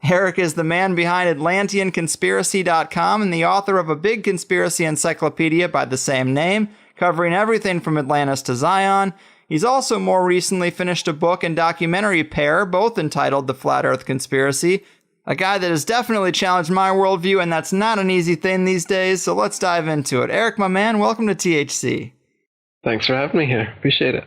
Eric is the man behind AtlanteanConspiracy.com and the author of a big conspiracy encyclopedia by the same name, covering everything from Atlantis to Zion. He's also more recently finished a book and documentary pair, both entitled The Flat Earth Conspiracy. A guy that has definitely challenged my worldview, and that's not an easy thing these days, so let's dive into it. Eric, my man, welcome to THC. Thanks for having me here. Appreciate it.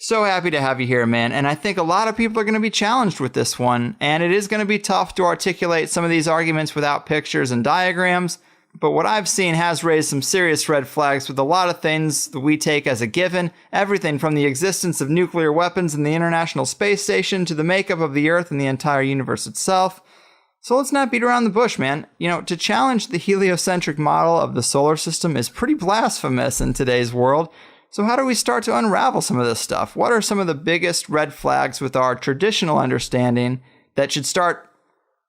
So happy to have you here, man. And I think a lot of people are going to be challenged with this one. And it is going to be tough to articulate some of these arguments without pictures and diagrams. But what I've seen has raised some serious red flags with a lot of things that we take as a given. Everything from the existence of nuclear weapons in the International Space Station to the makeup of the Earth and the entire universe itself. So let's not beat around the bush, man. You know, to challenge the heliocentric model of the solar system is pretty blasphemous in today's world. So how do we start to unravel some of this stuff? What are some of the biggest red flags with our traditional understanding that should start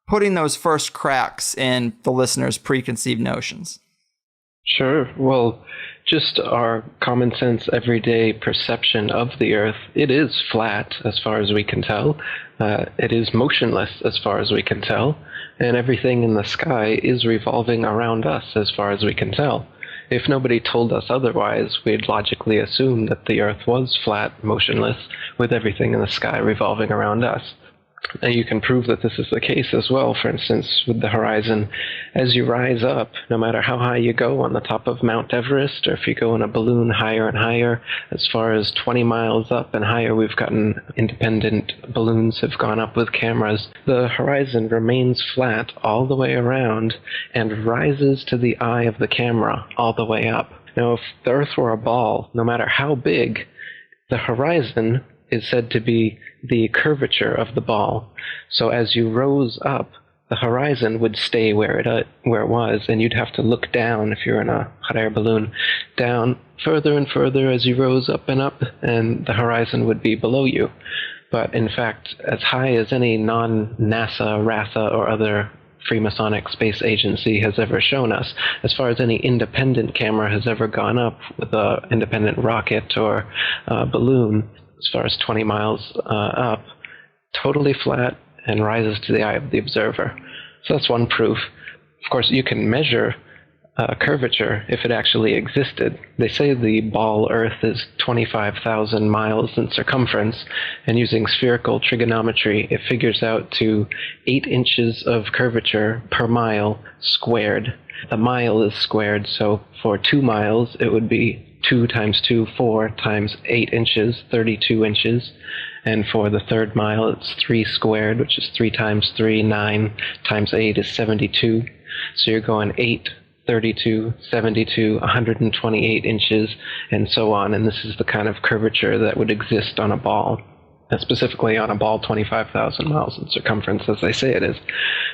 putting those first cracks in the listener's preconceived notions? Sure. Well, just our common sense everyday perception of the Earth, it is flat as far as we can tell. It is motionless as far as we can tell. And everything in the sky is revolving around us as far as we can tell. If nobody told us otherwise, we'd logically assume that the Earth was flat, motionless, with everything in the sky revolving around us. And you can prove that this is the case as well, for instance, with the horizon. As you rise up, no matter how high you go on the top of Mount Everest, or if you go in a balloon higher and higher, as far as 20 miles up and higher, we've gotten independent balloons have gone up with cameras. The horizon remains flat all the way around and rises to the eye of the camera all the way up. Now, if the Earth were a ball, no matter how big, the horizon is said to be the curvature of the ball. So as you rose up, the horizon would stay where it was, and you'd have to look down if you're in a hot air balloon, down further and further as you rose up, and the horizon would be below you. But in fact, as high as any non-NASA, RASA, or other Freemasonic space agency has ever shown us, as far as any independent camera has ever gone up with an independent rocket or balloon, as far as 20 miles up, totally flat and rises to the eye of the observer. So that's one proof. Of course, you can measure curvature if it actually existed. They say the ball Earth is 25,000 miles in circumference, and using spherical trigonometry, it figures out to 8 inches of curvature per mile squared. The mile is squared, so for 2 miles, it would be 2 times 2, 4 times 8 inches, 32 inches. And for the third mile, it's 3 squared, which is 3 times 3, 9 times 8 is 72. So you're going 8, 32, 72, 128 inches, and so on. And this is the kind of curvature that would exist on a ball. And specifically on a ball 25,000 miles in circumference, as they say it is.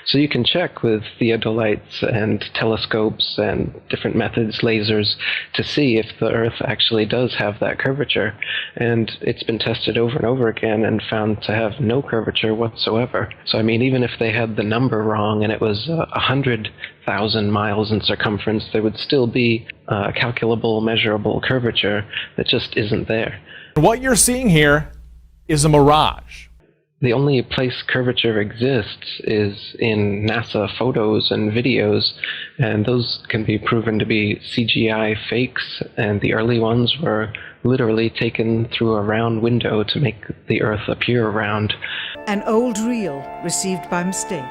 So you can check with theodolites and telescopes and different methods, lasers, to see if the Earth actually does have that curvature. And it's been tested over and over again and found to have no curvature whatsoever. So I mean, even if they had the number wrong and it was 100,000 miles in circumference, there would still be a calculable, measurable curvature that just isn't there. What you're seeing here is a mirage. The only place curvature exists is in NASA photos and videos, and those can be proven to be CGI fakes, and the early ones were literally taken through a round window to make the Earth appear round. An old reel received by mistake.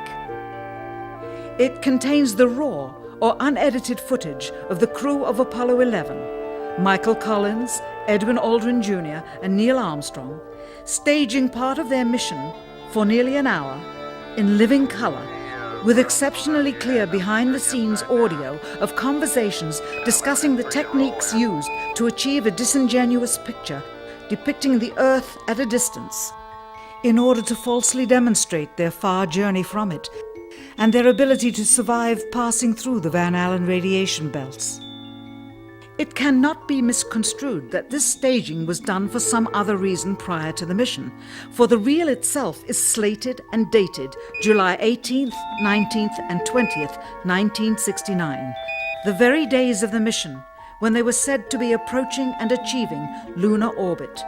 It contains the raw or unedited footage of the crew of Apollo 11, Michael Collins, Edwin Aldrin Jr., and Neil Armstrong, staging part of their mission for nearly an hour in living color, with exceptionally clear behind-the-scenes audio of conversations discussing the techniques used to achieve a disingenuous picture depicting the Earth at a distance, in order to falsely demonstrate their far journey from it and their ability to survive passing through the Van Allen radiation belts. It cannot be misconstrued that this staging was done for some other reason prior to the mission, for the reel itself is slated and dated July 18th, 19th, and 20th, 1969, the very days of the mission when they were said to be approaching and achieving lunar orbit.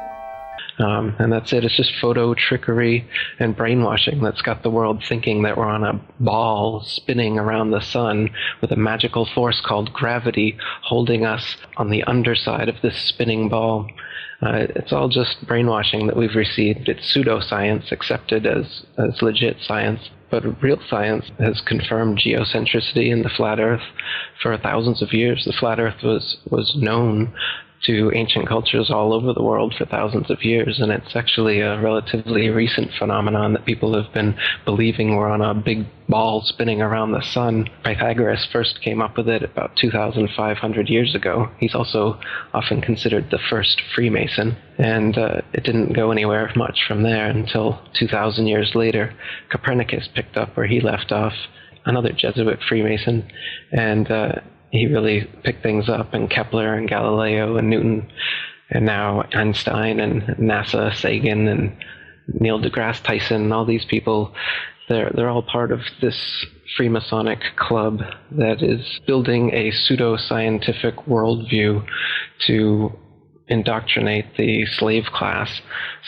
And that's it. It's just photo trickery and brainwashing that's got the world thinking that we're on a ball spinning around the sun with a magical force called gravity holding us on the underside of this spinning ball. It's all just brainwashing that we've received. It's pseudoscience accepted as legit science. But real science has confirmed geocentricity in the flat Earth for thousands of years. The flat Earth was known to ancient cultures all over the world for thousands of years, and it's actually a relatively recent phenomenon that people have been believing we're on a big ball spinning around the sun. Pythagoras first came up with it about 2,500 years ago. He's also often considered the first Freemason, and it didn't go anywhere much from there until 2,000 years later. Copernicus picked up where he left off, another Jesuit Freemason, and he really picked things up, and Kepler and Galileo and Newton, and now Einstein and NASA, Sagan and Neil deGrasse Tyson, all these people, they're all part of this Freemasonic club that is building a pseudo-scientific worldview to indoctrinate the slave class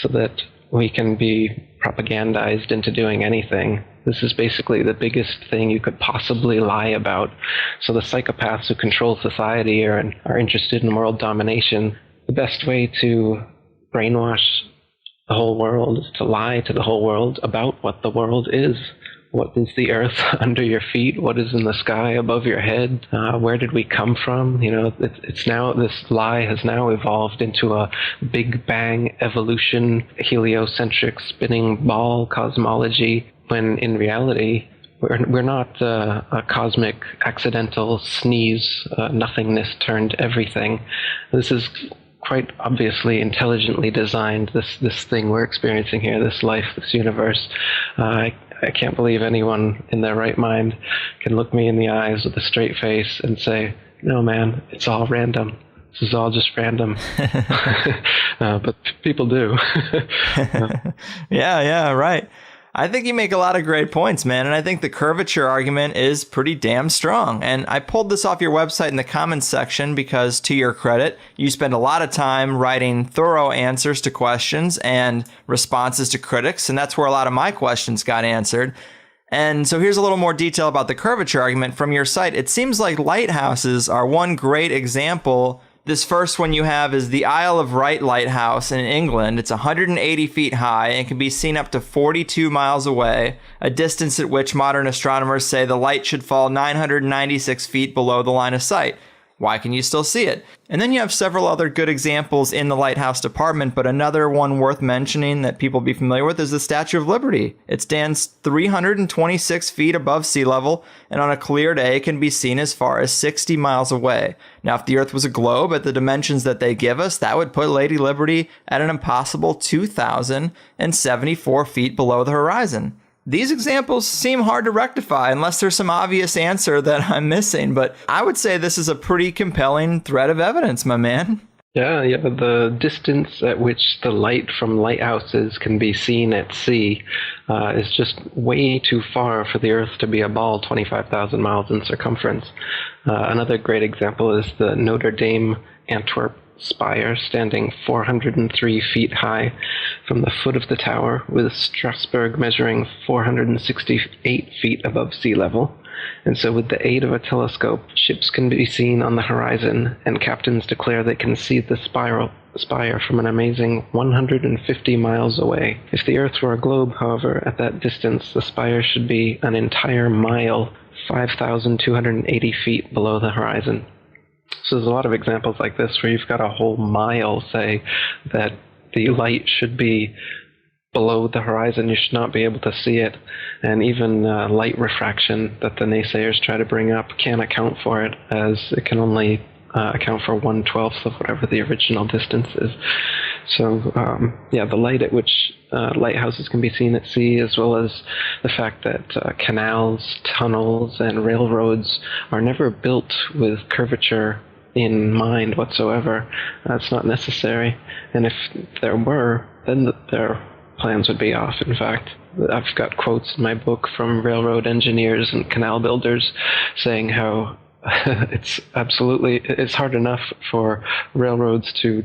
so that we can be propagandized into doing anything. This is basically the biggest thing you could possibly lie about. So the psychopaths who control society are interested in world domination. The best way to brainwash the whole world is to lie to the whole world about what the world is. What is the earth under your feet? What is in the sky above your head? Where did we come from? You know, it's now, this lie has now evolved into a Big Bang evolution, heliocentric spinning ball cosmology, when in reality, we're not a cosmic accidental sneeze, nothingness turned everything. This is quite obviously intelligently designed, this thing we're experiencing here, this life, this universe. I can't believe anyone in their right mind can look me in the eyes with a straight face and say, no, man, it's all random. This is all just random. But people do. Yeah, right. I think you make a lot of great points, man. And I think the curvature argument is pretty damn strong. And I pulled this off your website in the comments section because, to your credit, you spend a lot of time writing thorough answers to questions and responses to critics. And that's where a lot of my questions got answered. And so here's a little more detail about the curvature argument from your site. It seems like lighthouses are one great example. This first one you have is the Isle of Wight Lighthouse in England. It's 180 feet high and can be seen up to 42 miles away, a distance at which modern astronomers say the light should fall 996 feet below the line of sight. Why can you still see it? And then you have several other good examples in the lighthouse department, but another one worth mentioning that people be familiar with is the Statue of Liberty. It stands 326 feet above sea level, and on a clear day can be seen as far as 60 miles away. Now, if the Earth was a globe at the dimensions that they give us, that would put Lady Liberty at an impossible 2,074 feet below the horizon. These examples seem hard to rectify unless there's some obvious answer that I'm missing, but I would say this is a pretty compelling thread of evidence, my man. Yeah, the distance at which the light from lighthouses can be seen at sea is just way too far for the Earth to be a ball 25,000 miles in circumference. Another great example is the Notre Dame Antwerp spire, standing 403 feet high from the foot of the tower, with Strasbourg measuring 468 feet above sea level. And so with the aid of a telescope, ships can be seen on the horizon, and captains declare they can see the spire from an amazing 150 miles away. If the Earth were a globe, however, at that distance, the spire should be an entire mile, 5,280 feet below the horizon. So there's a lot of examples like this where you've got a whole mile, say, that the light should be below the horizon. You should not be able to see it. And even light refraction that the naysayers try to bring up can't account for it, as it can only account for 1/12 of whatever the original distance is. So, the light at which lighthouses can be seen at sea, as well as the fact that canals, tunnels, and railroads are never built with curvature in mind whatsoever. That's not necessary. And if there were, then their plans would be off, in fact. I've got quotes in my book from railroad engineers and canal builders saying how it's hard enough for railroads to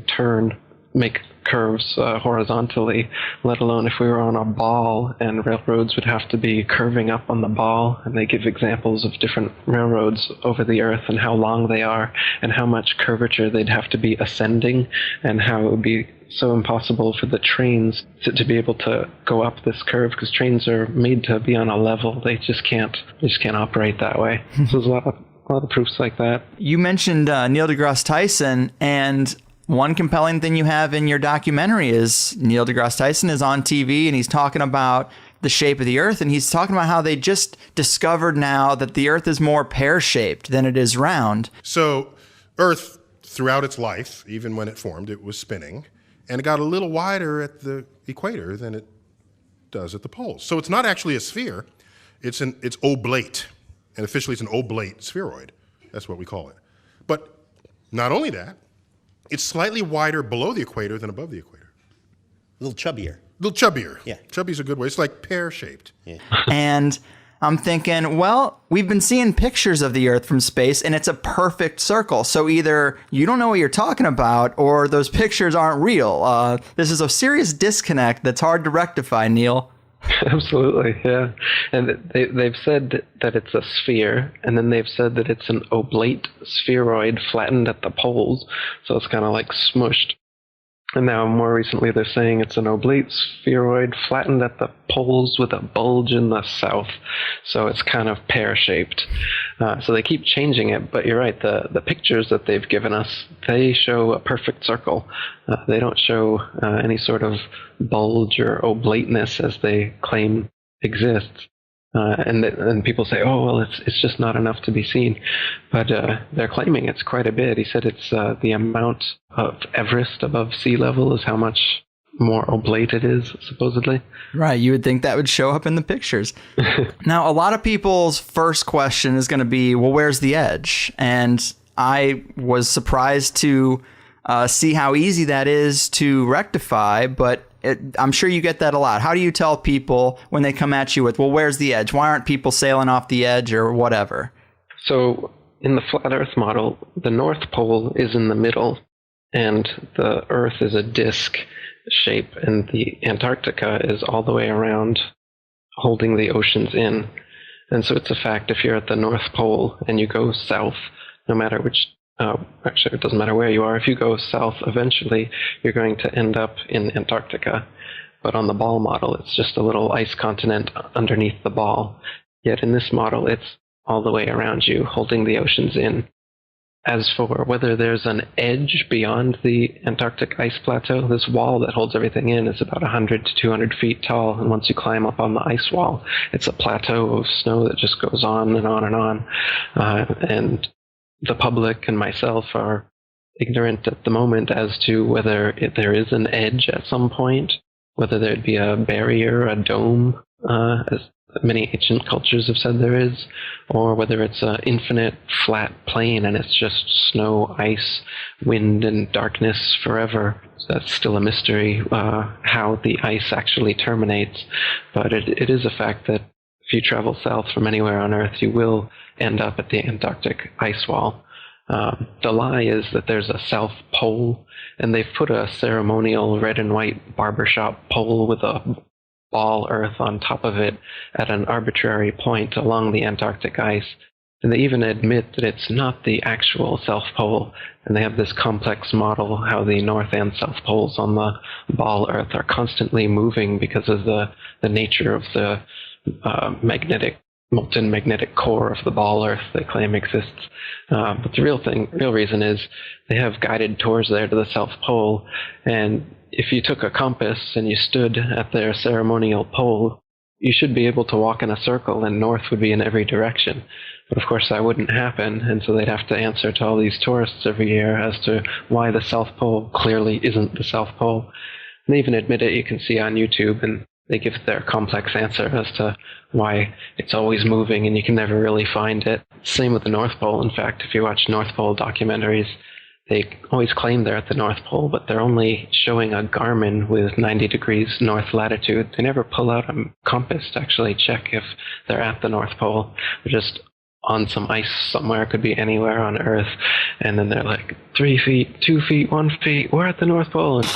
make curves horizontally, let alone if we were on a ball, and railroads would have to be curving up on the ball. And they give examples of different railroads over the Earth and how long they are and how much curvature they'd have to be ascending, and how it would be so impossible for the trains to be able to go up this curve, because trains are made to be on a level. They just can't operate that way. So there's a lot of proofs like that. You mentioned Neil deGrasse Tyson, and one compelling thing you have in your documentary is Neil deGrasse Tyson is on TV and he's talking about the shape of the Earth, and he's talking about how they just discovered now that the Earth is more pear-shaped than it is round. So Earth, throughout its life, even when it formed, it was spinning, and it got a little wider at the equator than it does at the poles. So it's not actually a sphere, it's oblate. And officially it's an oblate spheroid. That's what we call it. But not only that, it's slightly wider below the equator than above the equator. A little chubbier. A little chubbier. Yeah. Chubby's a good way. It's like pear-shaped. Yeah. And I'm thinking, well, we've been seeing pictures of the Earth from space, and it's a perfect circle. So either you don't know what you're talking about, or those pictures aren't real. This is a serious disconnect that's hard to rectify, Neil. Absolutely, yeah. And they've said that it's a sphere, and then they've said that it's an oblate spheroid flattened at the poles, so it's kind of like smushed. And now more recently they're saying it's an oblate spheroid flattened at the poles with a bulge in the south, so it's kind of pear-shaped. So they keep changing it, but you're right, the pictures that they've given us, they show a perfect circle. They don't show any sort of bulge or oblateness as they claim exists. And people say, oh, well, it's just not enough to be seen. But they're claiming it's quite a bit. He said it's the amount of Everest above sea level is how much more oblate it is, supposedly. Right. You would think that would show up in the pictures. Now, a lot of people's first question is going to be, well, where's the edge? And I was surprised to see how easy that is to rectify, but I'm sure you get that a lot. How do you tell people when they come at you with, well, where's the edge? Why aren't people sailing off the edge or whatever? So in the flat Earth model, the North Pole is in the middle, and the Earth is a disk shape, and the Antarctica is all the way around, holding the oceans in. And so it's a fact, if you're at the North Pole and you go south, no matter which actually, it doesn't matter where you are. If you go south, eventually you're going to end up in Antarctica. But on the ball model, it's just a little ice continent underneath the ball. Yet in this model, it's all the way around you, holding the oceans in. As for whether there's an edge beyond the Antarctic ice plateau, this wall that holds everything in is about 100 to 200 feet tall. And once you climb up on the ice wall, it's a plateau of snow that just goes on and on and on. And the public and myself are ignorant at the moment as to whether there is an edge at some point, whether there'd be a barrier, a dome, as many ancient cultures have said there is, or whether it's an infinite flat plain and it's just snow, ice, wind, and darkness forever. So that's still a mystery, how the ice actually terminates. But it is a fact that if you travel south from anywhere on Earth, you will end up at the Antarctic ice wall. The lie is that there's a South Pole, and they've put a ceremonial red and white barbershop pole with a ball Earth on top of it at an arbitrary point along the Antarctic ice. And they even admit that it's not the actual South Pole, and they have this complex model how the North and South Poles on the ball Earth are constantly moving because of the nature of the molten magnetic core of the ball Earth they claim exists. But the real reason is they have guided tours there to the South Pole, and if you took a compass and you stood at their ceremonial pole, you should be able to walk in a circle and north would be in every direction. But of course that wouldn't happen, and so they'd have to answer to all these tourists every year as to why the South Pole clearly isn't the South Pole. And they even admit it. You can see on YouTube, and they give their complex answer as to why it's always moving and you can never really find it. Same with the North Pole. In fact, if you watch North Pole documentaries, they always claim they're at the North Pole, but they're only showing a Garmin with 90 degrees north latitude. They never pull out a compass to actually check if they're at the North Pole. They're just on some ice somewhere, could be anywhere on Earth, and then they're like 3 feet, 2 feet, 1 feet, we're at the North Pole. And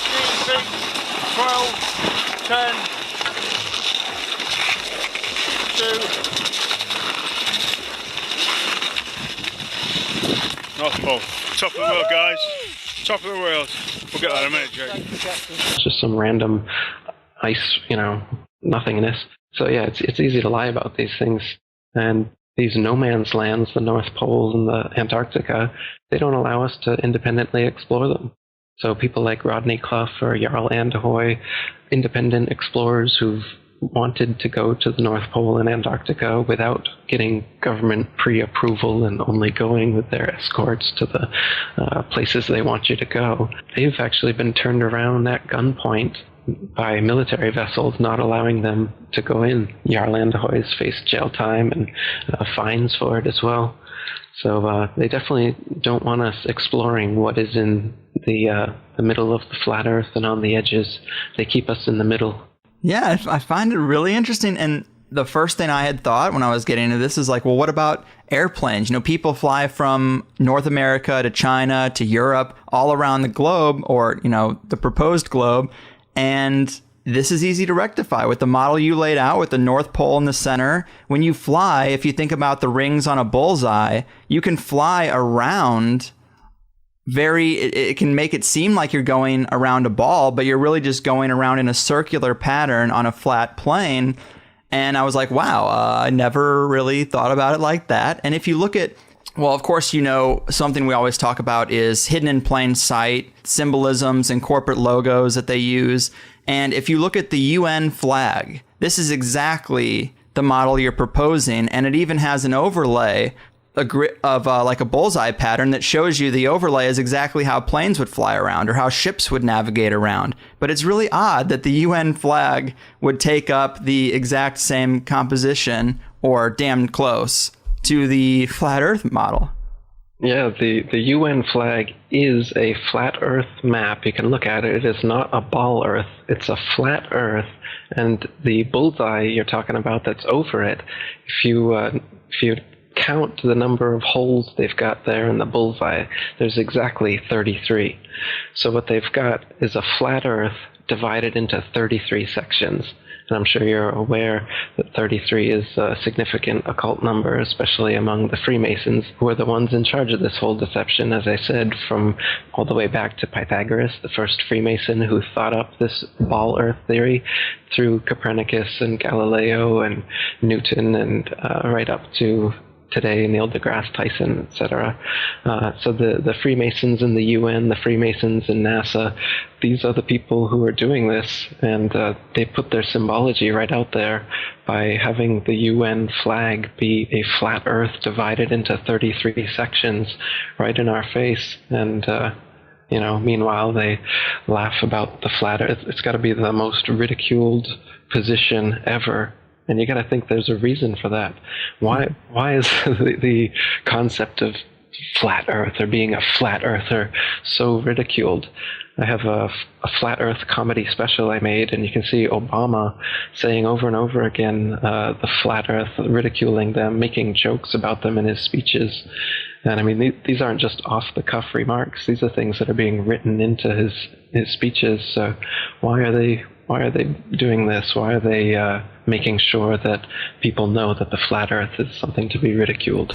15 feet, 12, 10, 2. North Pole. Top of the world, guys. Top of the world. We'll get that in a minute, Jake. Just some random ice, nothingness. So yeah, it's easy to lie about these things. And these no man's lands, the North Pole and the Antarctica, they don't allow us to independently explore them. So people like Rodney Clough or Jarl Anderhoy, independent explorers who've wanted to go to the North Pole and Antarctica without getting government pre-approval and only going with their escorts to the places they want you to go, they've actually been turned around at gunpoint by military vessels, not allowing them to go in. Jarl Anderhoy's faced jail time and fines for it as well. So they definitely don't want us exploring what is in the middle of the flat Earth and on the edges. They keep us in the middle. Yeah, I find it really interesting. And the first thing I had thought when I was getting into this is like, well, what about airplanes? People fly from North America to China to Europe, all around the globe, or, the proposed globe. And this is easy to rectify with the model you laid out with the North Pole in the center. When you fly, if you think about the rings on a bullseye, you can fly around it can make it seem like you're going around a ball, but you're really just going around in a circular pattern on a flat plane. And I was like, wow, I never really thought about it like that. And if you look at, well, of course, something we always talk about is hidden in plain sight, symbolisms and corporate logos that they use. And if you look at the UN flag, this is exactly the model you're proposing. And it even has an overlay of like a bullseye pattern that shows you the overlay is exactly how planes would fly around or how ships would navigate around. But it's really odd that the UN flag would take up the exact same composition or damn close to the flat Earth model. Yeah, the UN flag is a flat Earth map. You can look at it. It is not a ball Earth. It's a flat Earth. And the bullseye you're talking about that's over it, if you count the number of holes they've got there in the bullseye, there's exactly 33. So what they've got is a flat Earth divided into 33 sections. And I'm sure you're aware that 33 is a significant occult number, especially among the Freemasons, who are the ones in charge of this whole deception, as I said, from all the way back to Pythagoras, the first Freemason who thought up this ball Earth theory, through Copernicus and Galileo and Newton and right up to today, Neil deGrasse Tyson, etc. So the Freemasons in the UN, the Freemasons in NASA, these are the people who are doing this, and they put their symbology right out there by having the UN flag be a flat Earth divided into 33 sections right in our face. And meanwhile they laugh about the flat Earth. It's got to be the most ridiculed position ever. And you got to think there's a reason for that. Why is the concept of flat Earth or being a flat earther so ridiculed? I have a flat Earth comedy special I made, and you can see Obama saying over and over again the flat Earth, ridiculing them, making jokes about them in his speeches. And I mean, these aren't just off-the-cuff remarks. These are things that are being written into his speeches. So why are they doing this? Why are they making sure that people know that the flat Earth is something to be ridiculed?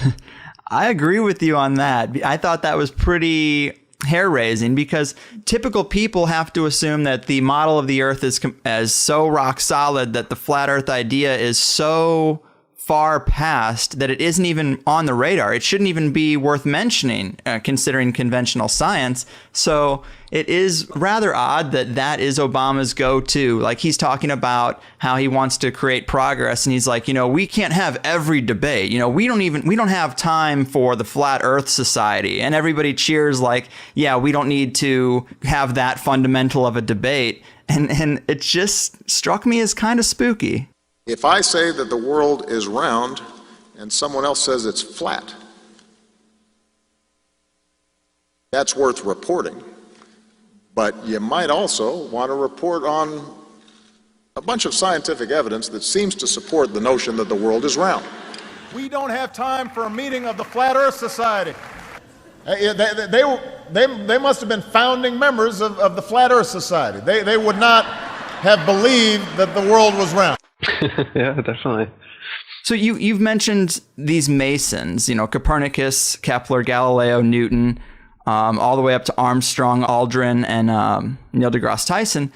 I agree with you on that. I thought that was pretty hair-raising because typical people have to assume that the model of the Earth is so rock solid that the flat Earth idea is so far past that it isn't even on the radar. It shouldn't even be worth mentioning, considering conventional science. So it is rather odd that that is Obama's go-to. Like, he's talking about how he wants to create progress, and he's like, we can't have every debate. We don't have time for the Flat Earth Society. And everybody cheers like, yeah, we don't need to have that fundamental of a debate. And it just struck me as kind of spooky. If I say that the world is round and someone else says it's flat, that's worth reporting. But you might also want to report on a bunch of scientific evidence that seems to support the notion that the world is round. We don't have time for a meeting of the Flat Earth Society. They must have been founding members of the Flat Earth Society. They would not have believed that the world was round. Yeah, definitely. So you've mentioned these Masons, Copernicus, Kepler, Galileo, Newton, all the way up to Armstrong, Aldrin, and Neil deGrasse Tyson.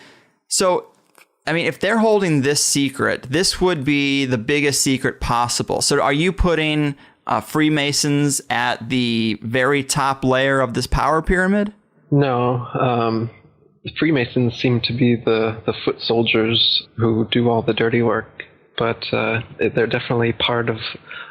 So, I mean, if they're holding this secret, this would be the biggest secret possible. So are you putting Freemasons at the very top layer of this power pyramid? No. The Freemasons seem to be the foot soldiers who do all the dirty work, but they're definitely part of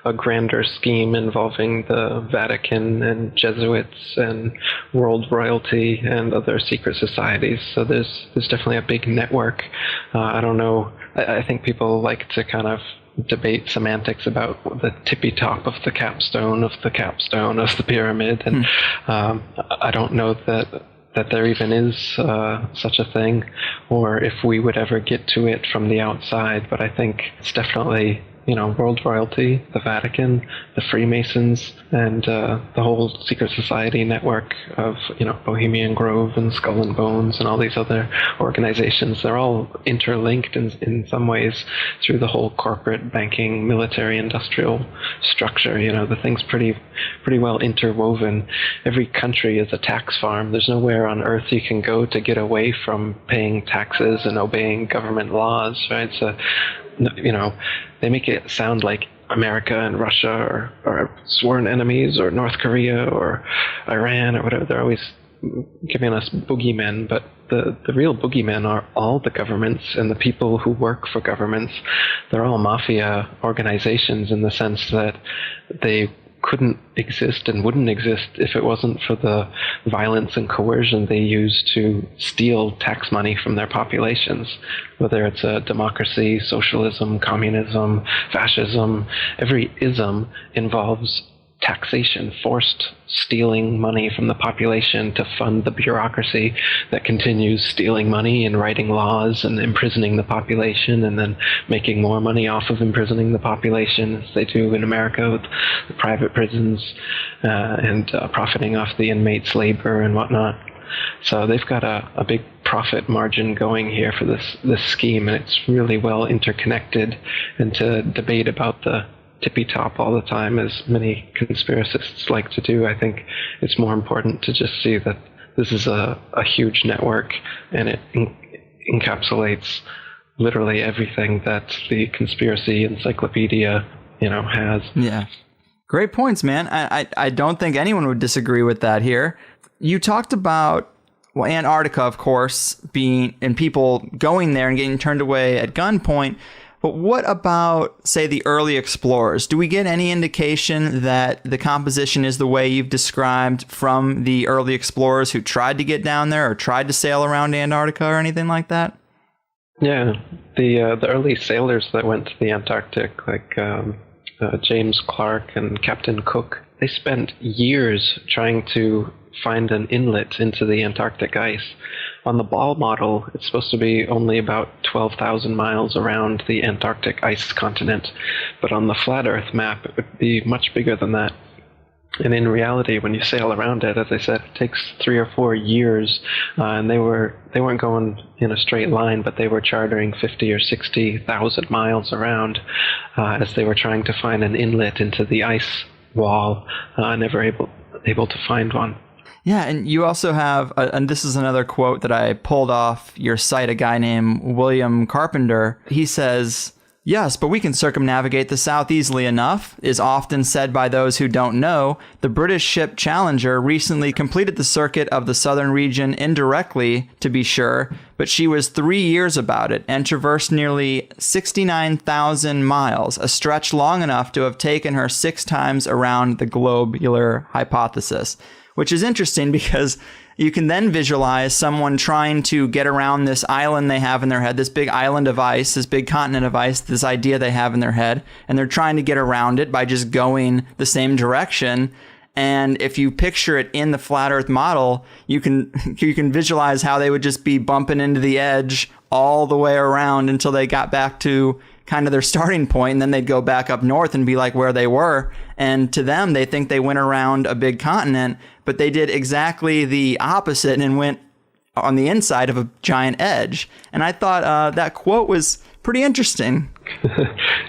a grander scheme involving the Vatican and Jesuits and world royalty and other secret societies. So there's definitely a big network. I don't know. I think people like to kind of debate semantics about the tippy top of the capstone of the pyramid, and I don't know that there even is such a thing, or if we would ever get to it from the outside. But I think it's definitely, world royalty, the Vatican, the Freemasons, and the whole secret society network of, Bohemian Grove and Skull and Bones and all these other organizations. They're all interlinked in some ways through the whole corporate, banking, military, industrial structure. The thing's pretty well interwoven. Every country is a tax farm. There's nowhere on earth you can go to get away from paying taxes and obeying government laws, right? So, they make it sound like America and Russia are sworn enemies, or North Korea or Iran or whatever. They're always giving us boogeymen, but the real boogeymen are all the governments and the people who work for governments. They're all mafia organizations in the sense that they couldn't exist and wouldn't exist if it wasn't for the violence and coercion they use to steal tax money from their populations. Whether it's a democracy, socialism, communism, fascism, every ism involves taxation, forced stealing money from the population to fund the bureaucracy that continues stealing money and writing laws and imprisoning the population, and then making more money off of imprisoning the population, as they do in America with the private prisons, and profiting off the inmates' labor and whatnot. So they've got a big profit margin going here for this scheme, and it's really well interconnected. And to debate about the tippy top all the time, as many conspiracists like to do, I think it's more important to just see that this is a huge network, and it encapsulates literally everything that the conspiracy encyclopedia, has. Yeah. Great points, man. I don't think anyone would disagree with that here. You talked about Antarctica, of course, and people going there and getting turned away at gunpoint. But what about, say, the early explorers? Do we get any indication that the composition is the way you've described from the early explorers who tried to get down there or tried to sail around Antarctica or anything like that? Yeah, the early sailors that went to the Antarctic, like James Clark and Captain Cook, they spent years trying to find an inlet into the Antarctic ice. On the Ball model, it's supposed to be only about 12,000 miles around the Antarctic ice continent, but on the flat Earth map, it would be much bigger than that. And in reality, when you sail around it, as I said, it takes 3 or 4 years, and they weren't going in a straight line, but they were chartering 50 or 60,000 miles around as they were trying to find an inlet into the ice wall, never able to find one. Yeah, and you also have, and this is another quote that I pulled off your site, a guy named William Carpenter. He says, "Yes, but we can circumnavigate the South easily enough," is often said by those who don't know. The British ship Challenger recently completed the circuit of the southern region indirectly, to be sure, but she was 3 years about it and traversed nearly 69,000 miles, a stretch long enough to have taken her 6 times around the globular hypothesis. Which is interesting because you can then visualize someone trying to get around this island they have in their head, this big island of ice, this big continent of ice, this idea they have in their head, and they're trying to get around it by just going the same direction. And if you picture it in the flat Earth model, you can visualize how they would just be bumping into the edge all the way around until they got back to kind of their starting point, and then they'd go back up north and be like where they were. And to them, they think they went around a big continent, but they did exactly the opposite and went on the inside of a giant edge. And I thought that quote was pretty interesting.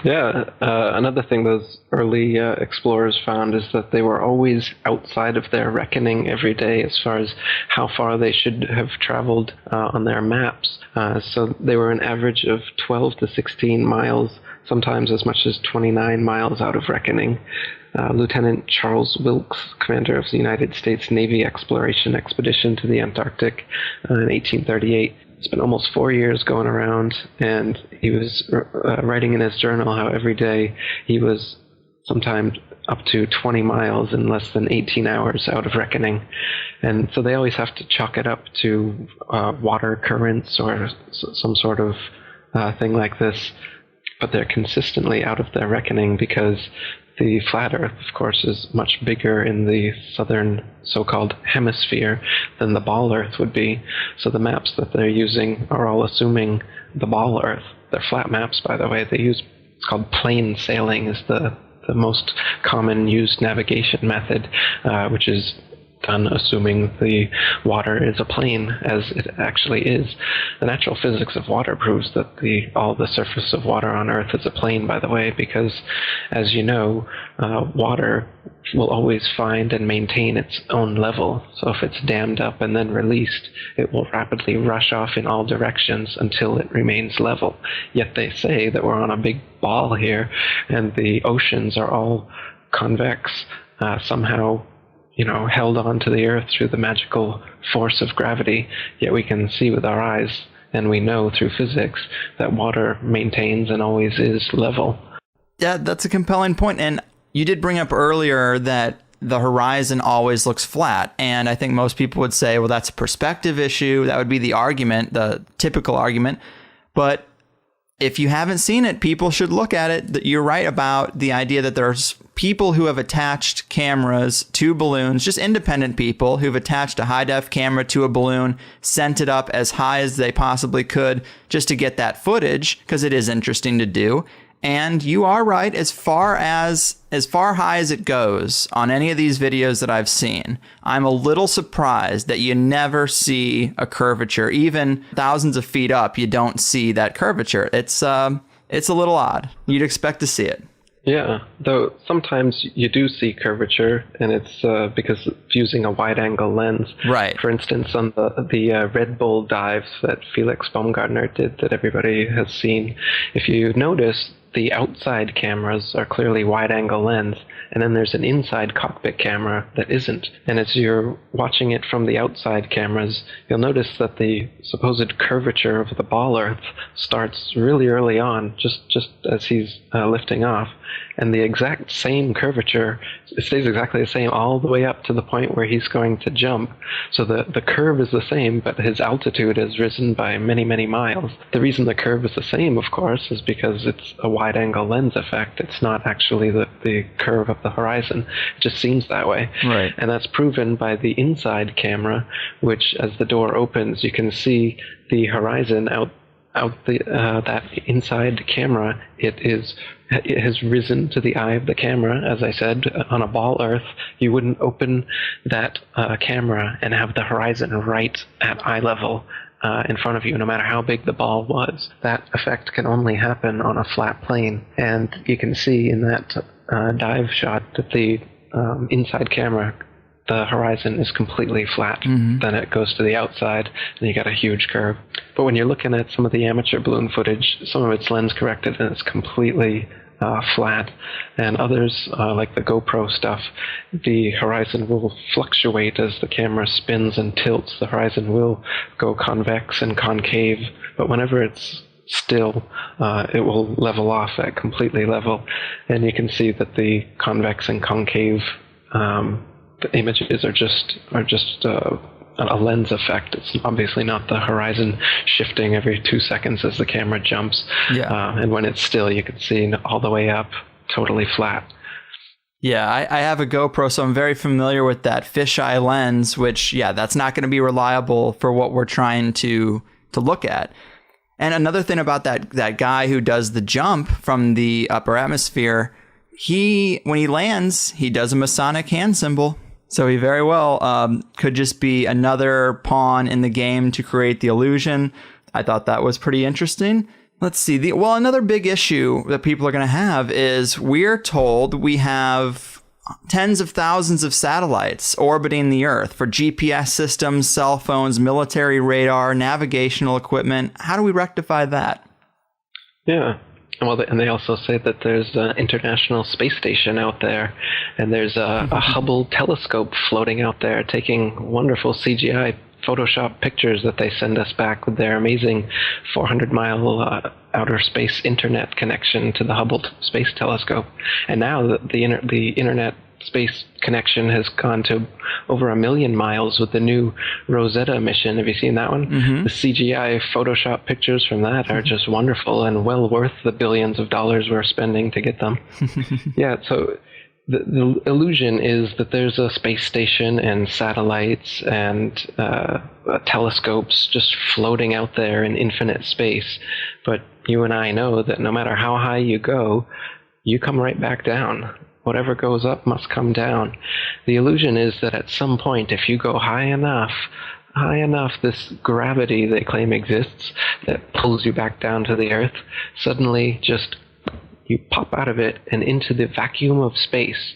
Yeah, another thing those early explorers found is that they were always outside of their reckoning every day as far as how far they should have traveled on their maps. So they were an average of 12 to 16 miles, sometimes as much as 29 miles out of reckoning. Lieutenant Charles Wilkes, commander of the United States Navy exploration expedition to the Antarctic in 1838, spent almost 4 years going around, and he was writing in his journal how every day he was sometimes up to 20 miles in less than 18 hours out of reckoning. And so they always have to chalk it up to water currents or some sort of thing like this, but they're consistently out of their reckoning because the flat Earth, of course, is much bigger in the southern so-called hemisphere than the ball Earth would be. So the maps that they're using are all assuming the ball Earth. They're flat maps, by the way. They use, it's called plain sailing is the most common used navigation method, which is done assuming the water is a plane, as it actually is. The natural physics of water proves that all the surface of water on Earth is a plane, by the way, because, as you know, water will always find and maintain its own level. So if it's dammed up and then released, it will rapidly rush off in all directions until it remains level. Yet they say that we're on a big ball here, and the oceans are all convex, somehow held on to the Earth through the magical force of gravity, yet we can see with our eyes, and we know through physics, that water maintains and always is level. Yeah, that's a compelling point. And you did bring up earlier that the horizon always looks flat. And I think most people would say, well, that's a perspective issue. That would be the argument, the typical argument. But if you haven't seen it, people should look at it. That you're right about the idea that there's people who have attached cameras to balloons, just independent people who've attached a high-def camera to a balloon, sent it up as high as they possibly could just to get that footage, because it is interesting to do. And you are right, as far high as it goes on any of these videos that I've seen, I'm a little surprised that you never see a curvature. Even thousands of feet up, you don't see that curvature. It's a little odd. You'd expect to see it. Yeah, though sometimes you do see curvature, and it's because it's using a wide-angle lens. Right. For instance, on the Red Bull dives that Felix Baumgartner did that everybody has seen, if you notice, the outside cameras are clearly wide-angle lens, and then there's an inside cockpit camera that isn't. And as you're watching it from the outside cameras, you'll notice that the supposed curvature of the ball Earth starts really early on, just as he's lifting off. And the exact same curvature, it stays exactly the same all the way up to the point where he's going to jump. So the curve is the same, but his altitude has risen by many, many miles. The reason the curve is the same, of course, is because it's a wide-angle lens effect. It's not actually the curve of the horizon. It just seems that way. Right. And that's proven by the inside camera, which, as the door opens, you can see the horizon out that inside camera. It has risen to the eye of the camera. As I said, on a ball Earth, you wouldn't open that camera and have the horizon right at eye level in front of you, no matter how big the ball was. That effect can only happen on a flat plane. And you can see in that dive shot that the inside camera, the horizon is completely flat. Mm-hmm. Then it goes to the outside, and you got a huge curve. But when you're looking at some of the amateur balloon footage, some of it's lens corrected, and it's completely flat. And others, like the GoPro stuff, the horizon will fluctuate as the camera spins and tilts. The horizon will go convex and concave, but whenever it's still, it will level off at completely level. And you can see that the convex and concave the images are just a lens effect. It's obviously not the horizon shifting every 2 seconds as the camera jumps. Yeah. And when it's still, you can see all the way up, totally flat. Yeah, I have a GoPro, so I'm very familiar with that fisheye lens, which, yeah, that's not going to be reliable for what we're trying to look at. And another thing about that guy who does the jump from the upper atmosphere, when he lands, he does a Masonic hand symbol. So he very well could just be another pawn in the game to create the illusion. I thought that was pretty interesting. Let's see. Another big issue that people are going to have is we're told we have tens of thousands of satellites orbiting the Earth for GPS systems, cell phones, military radar, navigational equipment. How do we rectify that? Yeah. Well, and they also say that there's an International Space Station out there, and there's a Hubble telescope floating out there taking wonderful CGI Photoshop pictures that they send us back with their amazing 400-mile outer space internet connection to the Hubble Space Telescope. And now the internet space connection has gone to over 1 million miles with the new Rosetta mission. Have you seen that one? Mm-hmm. The CGI Photoshop pictures from that are just wonderful and well worth the billions of dollars we're spending to get them. Yeah, so the illusion is that there's a space station and satellites and telescopes just floating out there in infinite space. But you and I know that no matter how high you go, you come right back down. Whatever goes up must come down. The illusion is that at some point, if you go high enough, this gravity they claim exists that pulls you back down to the Earth, suddenly just you pop out of it and into the vacuum of space.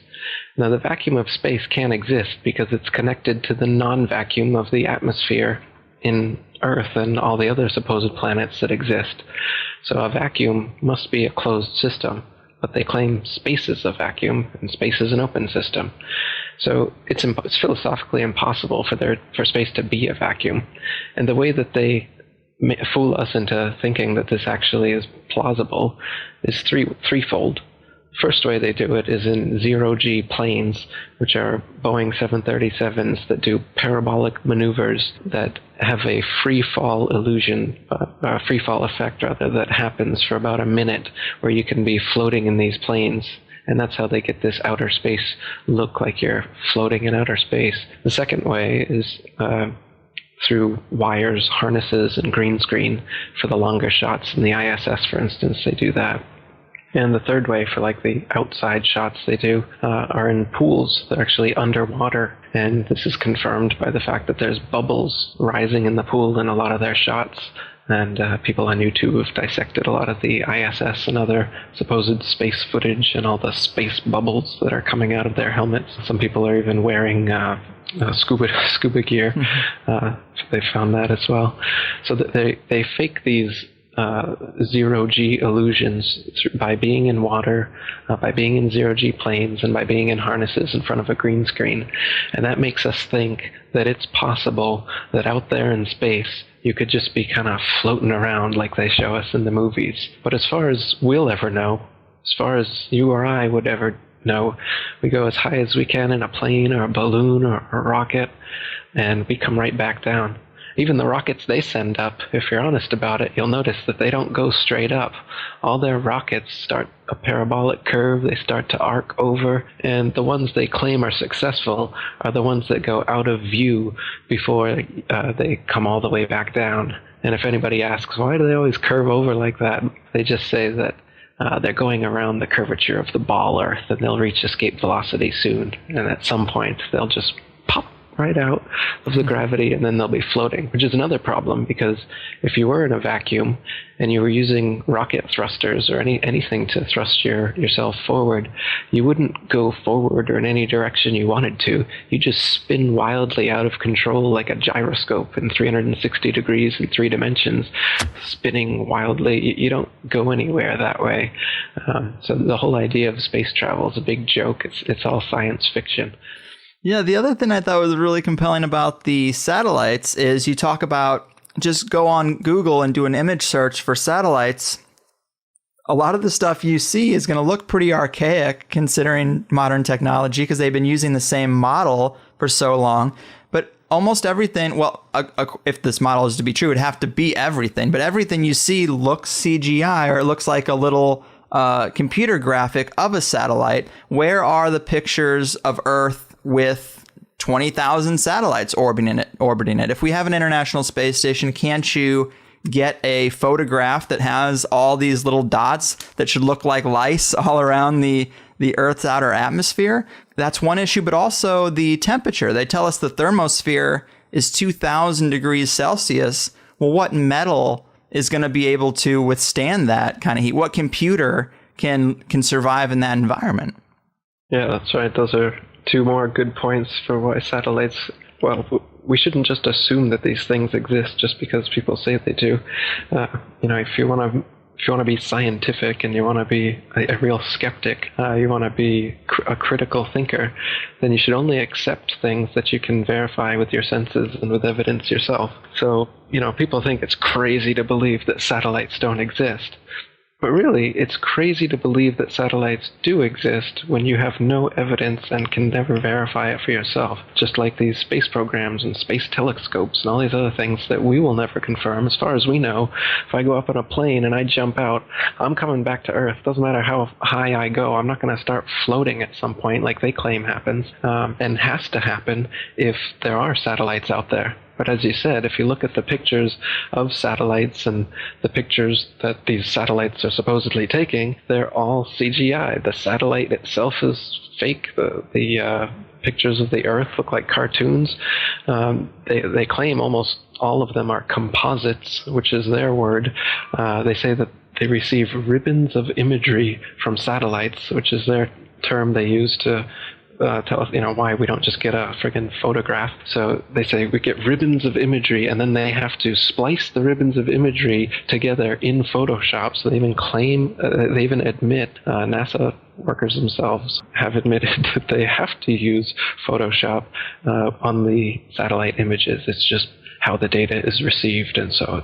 Now, the vacuum of space can't exist because it's connected to the non-vacuum of the atmosphere in Earth and all the other supposed planets that exist. So a vacuum must be a closed system. But they claim space is a vacuum and space is an open system. So it's philosophically impossible for space to be a vacuum. And the way that they fool us into thinking that this actually is plausible is threefold. First way they do it is in zero-G planes, which are Boeing 737s that do parabolic maneuvers that have a free-fall illusion, a free-fall effect, rather, that happens for about a minute, where you can be floating in these planes. And that's how they get this outer space look like you're floating in outer space. The second way is through wires, harnesses, and green screen for the longer shots. In the ISS, for instance, they do that. And the third way, for like the outside shots they do, are in pools. They're actually underwater. And this is confirmed by the fact that there's bubbles rising in the pool in a lot of their shots. And people on YouTube have dissected a lot of the ISS and other supposed space footage and all the space bubbles that are coming out of their helmets. Some people are even wearing scuba gear. They found that as well. So that they fake these zero-G illusions by being in water, by being in zero-G planes, and by being in harnesses in front of a green screen. And that makes us think that it's possible that out there in space you could just be kind of floating around like they show us in the movies. But as far as we'll ever know, as far as you or I would ever know, we go as high as we can in a plane or a balloon or a rocket, and we come right back down. Even the rockets they send up, if you're honest about it, you'll notice that they don't go straight up. All their rockets start a parabolic curve, they start to arc over, and the ones they claim are successful are the ones that go out of view before they come all the way back down. And if anybody asks, why do they always curve over like that? They just say that they're going around the curvature of the ball Earth, and they'll reach escape velocity soon. And at some point, they'll just pop right out of the gravity, and then they'll be floating, which is another problem, because if you were in a vacuum and you were using rocket thrusters or anything to thrust yourself forward, you wouldn't go forward or in any direction you wanted to. You just spin wildly out of control like a gyroscope in 360 degrees in 3 dimensions, spinning wildly. You don't go anywhere that way. So the whole idea of space travel is a big joke. It's all science fiction. Yeah, the other thing I thought was really compelling about the satellites is you talk about just go on Google and do an image search for satellites. A lot of the stuff you see is going to look pretty archaic considering modern technology because they've been using the same model for so long. But almost everything, well, if this model is to be true, it'd have to be everything. But everything you see looks CGI, or it looks like a little computer graphic of a satellite. Where are the pictures of Earth with 20,000 satellites orbiting it? If we have an International Space Station, can't you get a photograph that has all these little dots that should look like lice all around the Earth's outer atmosphere. That's one issue, but also the temperature. They tell us the thermosphere is 2,000 degrees Celsius. Well, what metal is going to be able to withstand that kind of heat? What computer can survive in that environment? Yeah, that's right. Those are two more good points for why satellites, well, we shouldn't just assume that these things exist just because people say they do. If you want to be scientific and you want to be a real skeptic, you want to be a critical thinker, then you should only accept things that you can verify with your senses and with evidence yourself. So, people think it's crazy to believe that satellites don't exist. But really, it's crazy to believe that satellites do exist when you have no evidence and can never verify it for yourself. Just like these space programs and space telescopes and all these other things that we will never confirm. As far as we know, if I go up on a plane and I jump out, I'm coming back to Earth. Doesn't matter how high I go. I'm not going to start floating at some point like they claim happens, and has to happen if there are satellites out there. But as you said, if you look at the pictures of satellites and the pictures that these satellites are supposedly taking, they're all CGI. The satellite itself is fake. The pictures of the Earth look like cartoons. They claim almost all of them are composites, which is their word. They say that they receive ribbons of imagery from satellites, which is their term they use to tell us, why we don't just get a friggin' photograph. So they say we get ribbons of imagery, and then they have to splice the ribbons of imagery together in Photoshop. So they even claim, they even admit, NASA workers themselves have admitted that they have to use Photoshop on the satellite images. It's just how the data is received, and so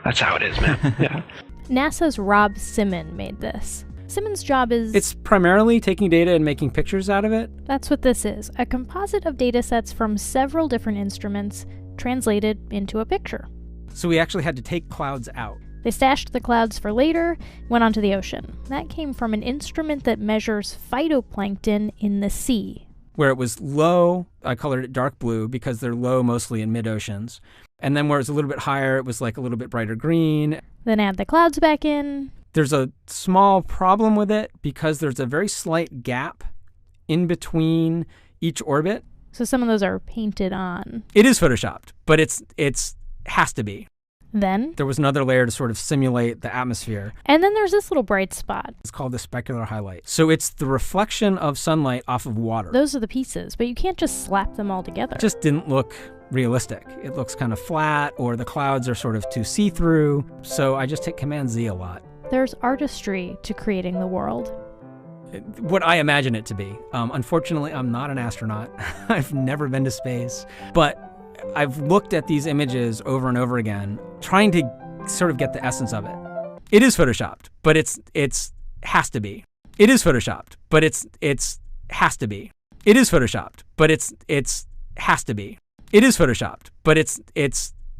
that's how it is, man. Yeah. NASA's Rob Simon made this. Simon's job is... It's primarily taking data and making pictures out of it. That's what this is, a composite of data sets from several different instruments translated into a picture. So we actually had to take clouds out. They stashed the clouds for later, went onto the ocean. That came from an instrument that measures phytoplankton in the sea. Where it was low, I colored it dark blue because they're low mostly in mid-oceans. And then where it was a little bit higher, it was like a little bit brighter green. Then add the clouds back in. There's a small problem with it because there's a very slight gap in between each orbit. So some of those are painted on. It is photoshopped, but it's has to be. Then there was another layer to sort of simulate the atmosphere. And then there's this little bright spot. It's called the specular highlight. So it's the reflection of sunlight off of water. Those are the pieces, but you can't just slap them all together. It just didn't look realistic. It looks kind of flat, or the clouds are sort of too see-through. So I just hit Command-Z a lot. There's artistry to creating the world. What I imagine it to be. Unfortunately, I'm not an astronaut. I've never been to space. But I've looked at these images over and over again, trying to sort of get the essence of it. It is photoshopped, but it's has to be. It is photoshopped, but it's has to be. It is photoshopped, but it's has to be. It is photoshopped, but it's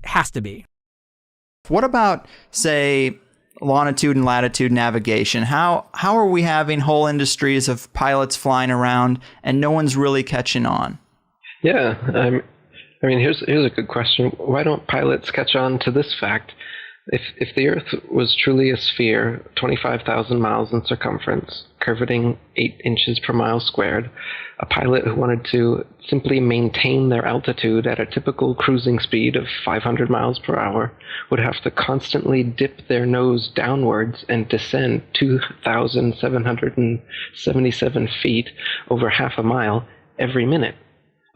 has to be. What about, say, longitude and latitude navigation? How are we having whole industries of pilots flying around and no one's really catching on? Yeah, I mean, here's a good question. Why don't pilots catch on to this fact? If the Earth was truly a sphere, 25,000 miles in circumference, curvating 8 inches per mile squared, a pilot who wanted to simply maintain their altitude at a typical cruising speed of 500 miles per hour would have to constantly dip their nose downwards and descend 2,777 feet over half a mile every minute.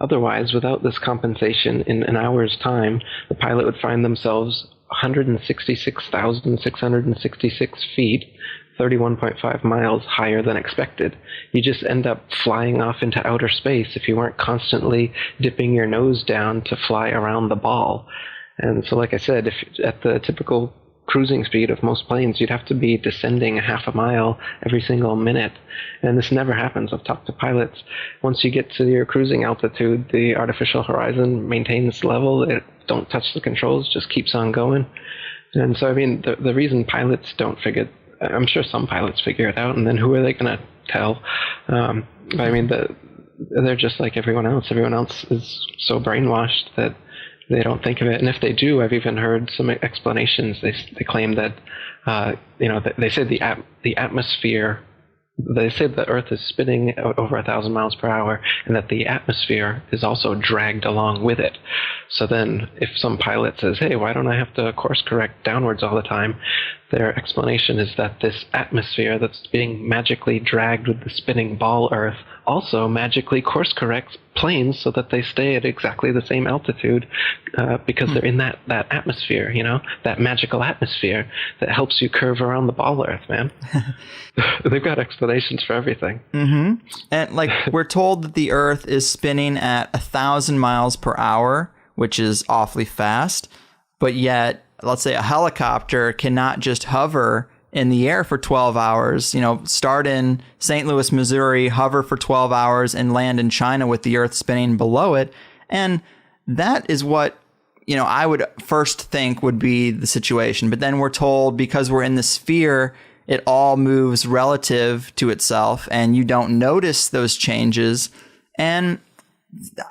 Otherwise, without this compensation, in an hour's time, the pilot would find themselves 166,666 feet, 31.5 miles higher than expected. You just end up flying off into outer space if you weren't constantly dipping your nose down to fly around the ball. And so, like I said, if at the typical cruising speed of most planes, you'd have to be descending half a mile every single minute. And this never happens. I've talked to pilots. Once you get to your cruising altitude, the artificial horizon maintains level. It don't touch the controls, just keeps on going. And so, I mean, the reason pilots don't figure, I'm sure some pilots figure it out, and then who are they going to tell? But I mean, they're just like everyone else. Everyone else is so brainwashed that they don't think of it. And if they do, I've even heard some explanations. They claim that, they say the atmosphere. They say the Earth is spinning over 1,000 miles per hour, and that the atmosphere is also dragged along with it. So then, if some pilot says, "Hey, why don't I have to course correct downwards all the time?" their explanation is that this atmosphere that's being magically dragged with the spinning ball Earth also magically course corrects planes so that they stay at exactly the same altitude because they're in that atmosphere, that magical atmosphere that helps you curve around the ball Earth, man. They've got explanations for everything. Mm-hmm. And we're told that the Earth is spinning at 1,000 miles per hour, which is awfully fast, but yet, let's say a helicopter cannot just hover in the air for 12 hours, start in St. Louis, Missouri, hover for 12 hours and land in China with the Earth spinning below it. And that is what, I would first think would be the situation. But then we're told because we're in the sphere, it all moves relative to itself and you don't notice those changes. And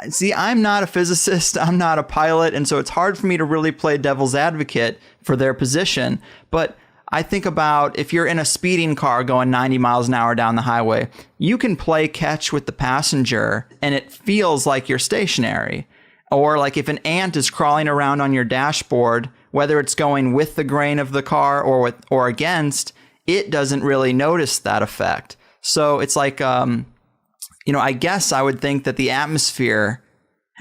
see, I'm not a physicist, I'm not a pilot, and so it's hard for me to really play devil's advocate for their position. But I think about if you're in a speeding car going 90 miles an hour down the highway, you can play catch with the passenger and it feels like you're stationary. Or like if an ant is crawling around on your dashboard, whether it's going with the grain of the car or against, it doesn't really notice that effect. So it's like, I guess I would think that the atmosphere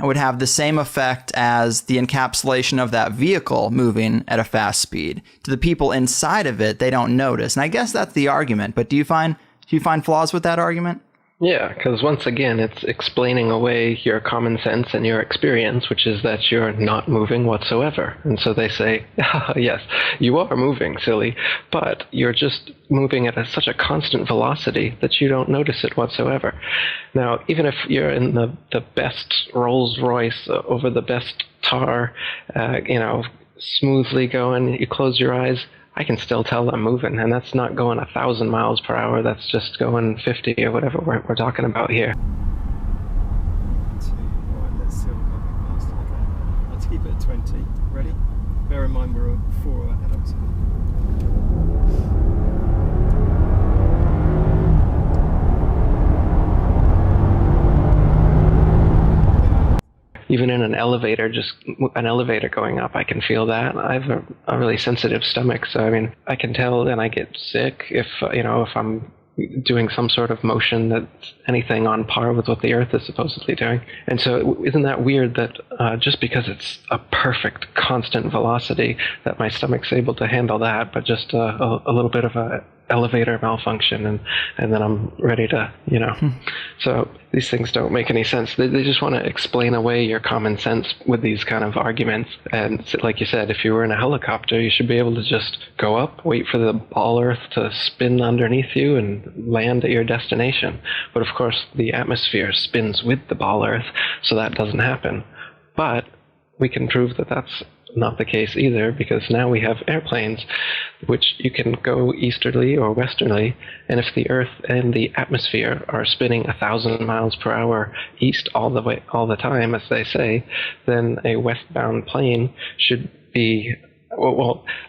would have the same effect as the encapsulation of that vehicle moving at a fast speed. To the people inside of it, they don't notice. And I guess that's the argument. But do you find flaws with that argument? Yeah, because once again, it's explaining away your common sense and your experience, which is that you're not moving whatsoever. And so they say, yes, you are moving, silly, but you're just moving at such a constant velocity that you don't notice it whatsoever. Now, even if you're in the best Rolls Royce over the best tar, smoothly going, you close your eyes, I can still tell I'm moving, and that's not going 1,000 miles per hour. That's just going 50 or whatever we're talking about here. Let's see what coming fast. Okay, let's keep it at 20. Ready? Bear in mind we're 4 ahead of us. Even in an elevator, just an elevator going up, I can feel that. I have a really sensitive stomach, so I can tell, and I get sick if I'm doing some sort of motion that's anything on par with what the Earth is supposedly doing. And so isn't that weird that just because it's a perfect constant velocity that my stomach's able to handle that, but just a little bit of a elevator malfunction and then I'm ready to, So these things don't make any sense. They just want to explain away your common sense with these kind of arguments. And like you said, if you were in a helicopter, you should be able to just go up, wait for the ball Earth to spin underneath you and land at your destination. But of course, the atmosphere spins with the ball Earth, so that doesn't happen. But we can prove that that's not the case either, because now we have airplanes which you can go easterly or westerly, and if the Earth and the atmosphere are spinning 1,000 miles per hour east all the time, as they say, then a westbound plane should be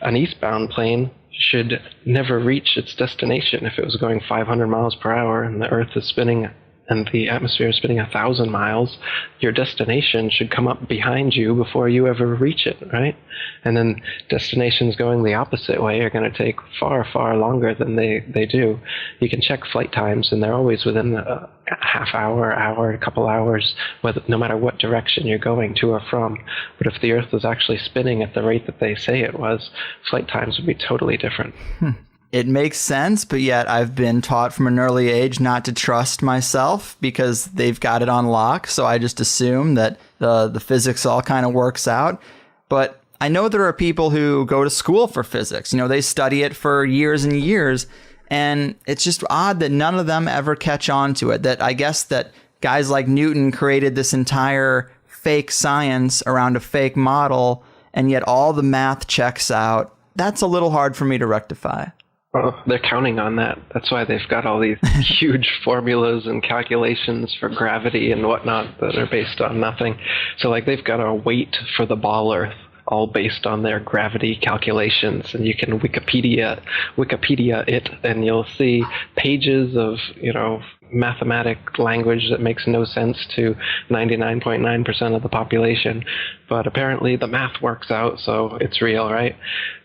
an eastbound plane should never reach its destination if it was going 500 miles per hour and the Earth is spinning and the atmosphere is spinning 1,000 miles, your destination should come up behind you before you ever reach it, right? And then destinations going the opposite way are going to take far, far longer than they do. You can check flight times, and they're always within a half hour, a couple hours, no matter what direction you're going to or from. But if the Earth was actually spinning at the rate that they say it was, flight times would be totally different. It makes sense, but yet I've been taught from an early age not to trust myself because they've got it on lock. So I just assume that the physics all kind of works out. But I know there are people who go to school for physics. They study it for years and years. And it's just odd that none of them ever catch on to it. That I guess that guys like Newton created this entire fake science around a fake model, and yet all the math checks out. That's a little hard for me to rectify. They're counting on that. That's why they've got all these huge formulas and calculations for gravity and whatnot that are based on nothing. So like they've got a weight for the ball Earth, all based on their gravity calculations, and you can Wikipedia it, and you'll see pages of mathematic language that makes no sense to 99.9% of the population, but apparently the math works out, so it's real, right?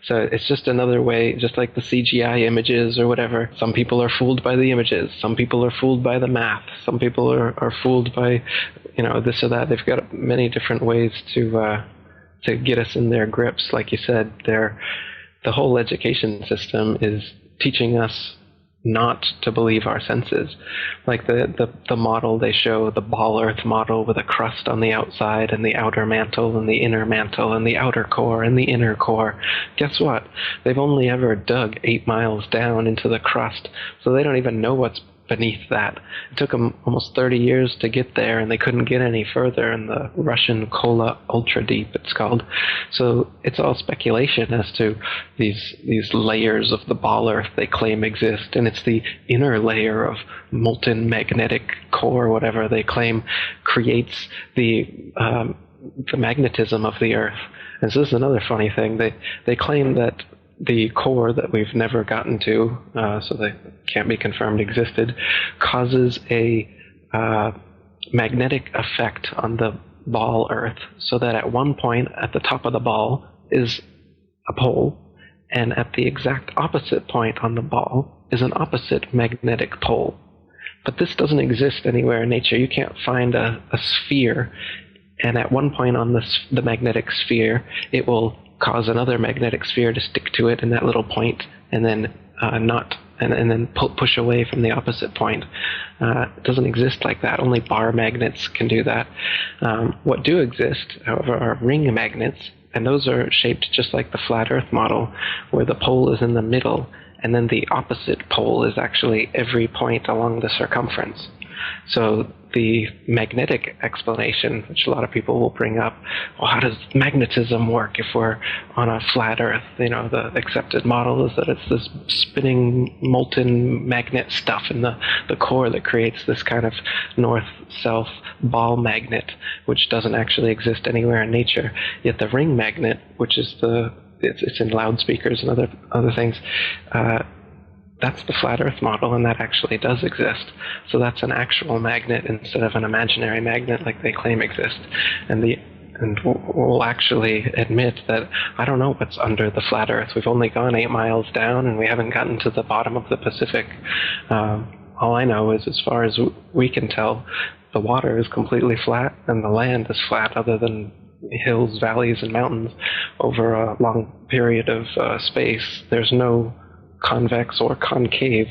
So it's just another way, just like the CGI images or whatever. Some people are fooled by the images, some people are fooled by the math, some people are fooled by this or that. They've got many different ways to get us in their grips. Like you said, the whole education system is teaching us not to believe our senses. Like the model they show, the ball Earth model with a crust on the outside and the outer mantle and the inner mantle and the outer core and the inner core. Guess what? They've only ever dug 8 miles down into the crust, so they don't even know what's beneath that. It took them almost 30 years to get there, and they couldn't get any further in the Russian Kola Ultra Deep, it's called. So it's all speculation as to these layers of the ball Earth they claim exist, and it's the inner layer of molten magnetic core, whatever they claim, creates the magnetism of the Earth. And so this is another funny thing. They claim that the core that we've never gotten to, so that can't be confirmed existed, causes a magnetic effect on the ball Earth, so that at one point at the top of the ball is a pole, and at the exact opposite point on the ball is an opposite magnetic pole. But this doesn't exist anywhere in nature. You can't find a sphere, and at one point on the magnetic sphere, it will cause another magnetic sphere to stick to it in that little point, and then push away from the opposite point. It doesn't exist like that. Only bar magnets can do that. What do exist, however, are ring magnets, and those are shaped just like the flat Earth model, where the pole is in the middle, and then the opposite pole is actually every point along the circumference. So the magnetic explanation, which a lot of people will bring up, well, how does magnetism work if we're on a flat Earth? The accepted model is that it's this spinning molten magnet stuff in the core that creates this kind of north-south ball magnet, which doesn't actually exist anywhere in nature. Yet the ring magnet, which is it's in loudspeakers and other things, that's the flat Earth model, and that actually does exist. So that's an actual magnet instead of an imaginary magnet like they claim exists. And we'll actually admit that I don't know what's under the flat Earth. We've only gone 8 miles down, and we haven't gotten to the bottom of the Pacific. All I know is, as far as we can tell, the water is completely flat, and the land is flat, other than hills, valleys, and mountains over a long period of space. There's no convex or concave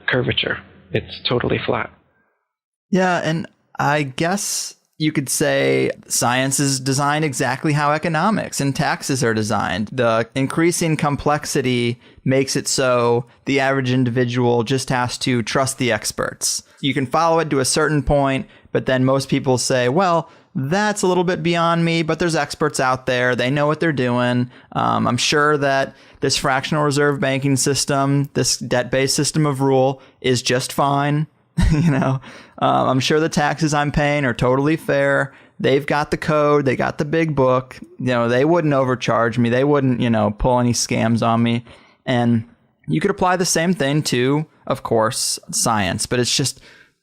curvature. It's totally flat. Yeah, and I guess you could say science is designed exactly how economics and taxes are designed. The increasing complexity makes it so the average individual just has to trust the experts. You can follow it to a certain point, but then most people say, well, that's a little bit beyond me, but there's experts out there. They know what they're doing. I'm sure that this fractional reserve banking system, this debt-based system of rule is just fine. I'm sure the taxes I'm paying are totally fair. They've got the code. They got the big book. They wouldn't overcharge me. They wouldn't, pull any scams on me. And you could apply the same thing to, of course, science, but it's just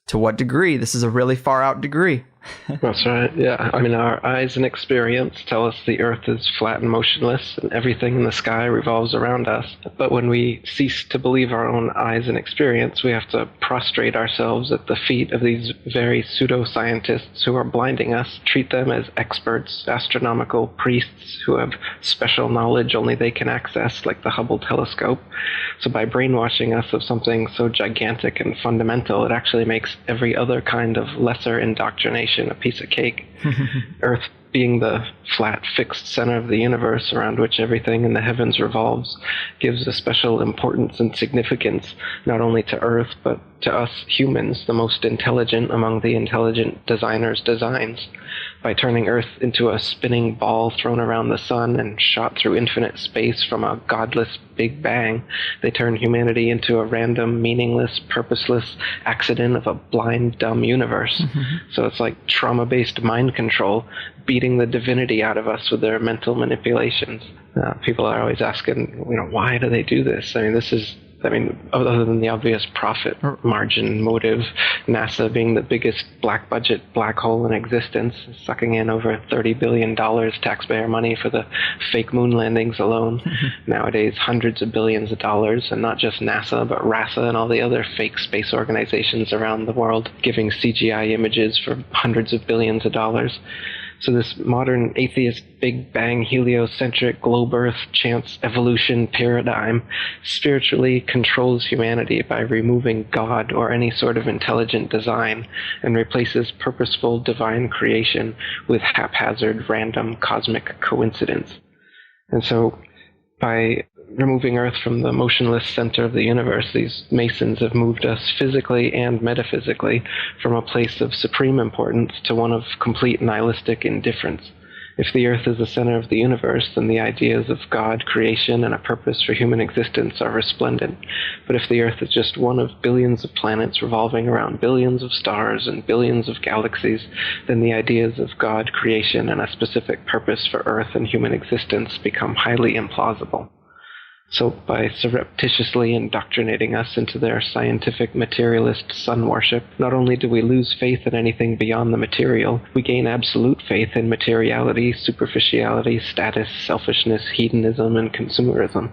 to what degree? This is a really far out degree. That's right, yeah. I mean, our eyes and experience tell us the Earth is flat and motionless, and everything in the sky revolves around us. But when we cease to believe our own eyes and experience, we have to prostrate ourselves at the feet of these very pseudoscientists who are blinding us, treat them as experts, astronomical priests who have special knowledge only they can access, like the Hubble telescope. So by brainwashing us of something so gigantic and fundamental, it actually makes every other kind of lesser indoctrination a piece of cake. Earth being the flat, fixed center of the universe around which everything in the heavens revolves gives a special importance and significance not only to Earth, but to us humans, the most intelligent among the intelligent designers' designs. By turning Earth into a spinning ball thrown around the sun and shot through infinite space from a godless Big Bang, they turn humanity into a random, meaningless, purposeless accident of a blind, dumb universe. So it's like trauma-based mind control, beating the divinity out of us with their mental manipulations. People are always asking, why do they do this? Other than the obvious profit margin motive, NASA being the biggest black budget black hole in existence, sucking in over $30 billion taxpayer money for the fake moon landings alone. Nowadays, hundreds of billions of dollars, and not just NASA, but RASA and all the other fake space organizations around the world, giving CGI images for hundreds of billions of dollars. So this modern atheist Big Bang heliocentric globe Earth chance evolution paradigm spiritually controls humanity by removing God or any sort of intelligent design and replaces purposeful divine creation with haphazard random cosmic coincidence. And so by removing Earth from the motionless center of the universe, these Masons have moved us physically and metaphysically from a place of supreme importance to one of complete nihilistic indifference. If the Earth is the center of the universe, then the ideas of God, creation, and a purpose for human existence are resplendent. But if the Earth is just one of billions of planets revolving around billions of stars and billions of galaxies, then the ideas of God, creation, and a specific purpose for Earth and human existence become highly implausible. So by surreptitiously indoctrinating us into their scientific materialist sun worship, not only do we lose faith in anything beyond the material, we gain absolute faith in materiality, superficiality, status, selfishness, hedonism, and consumerism.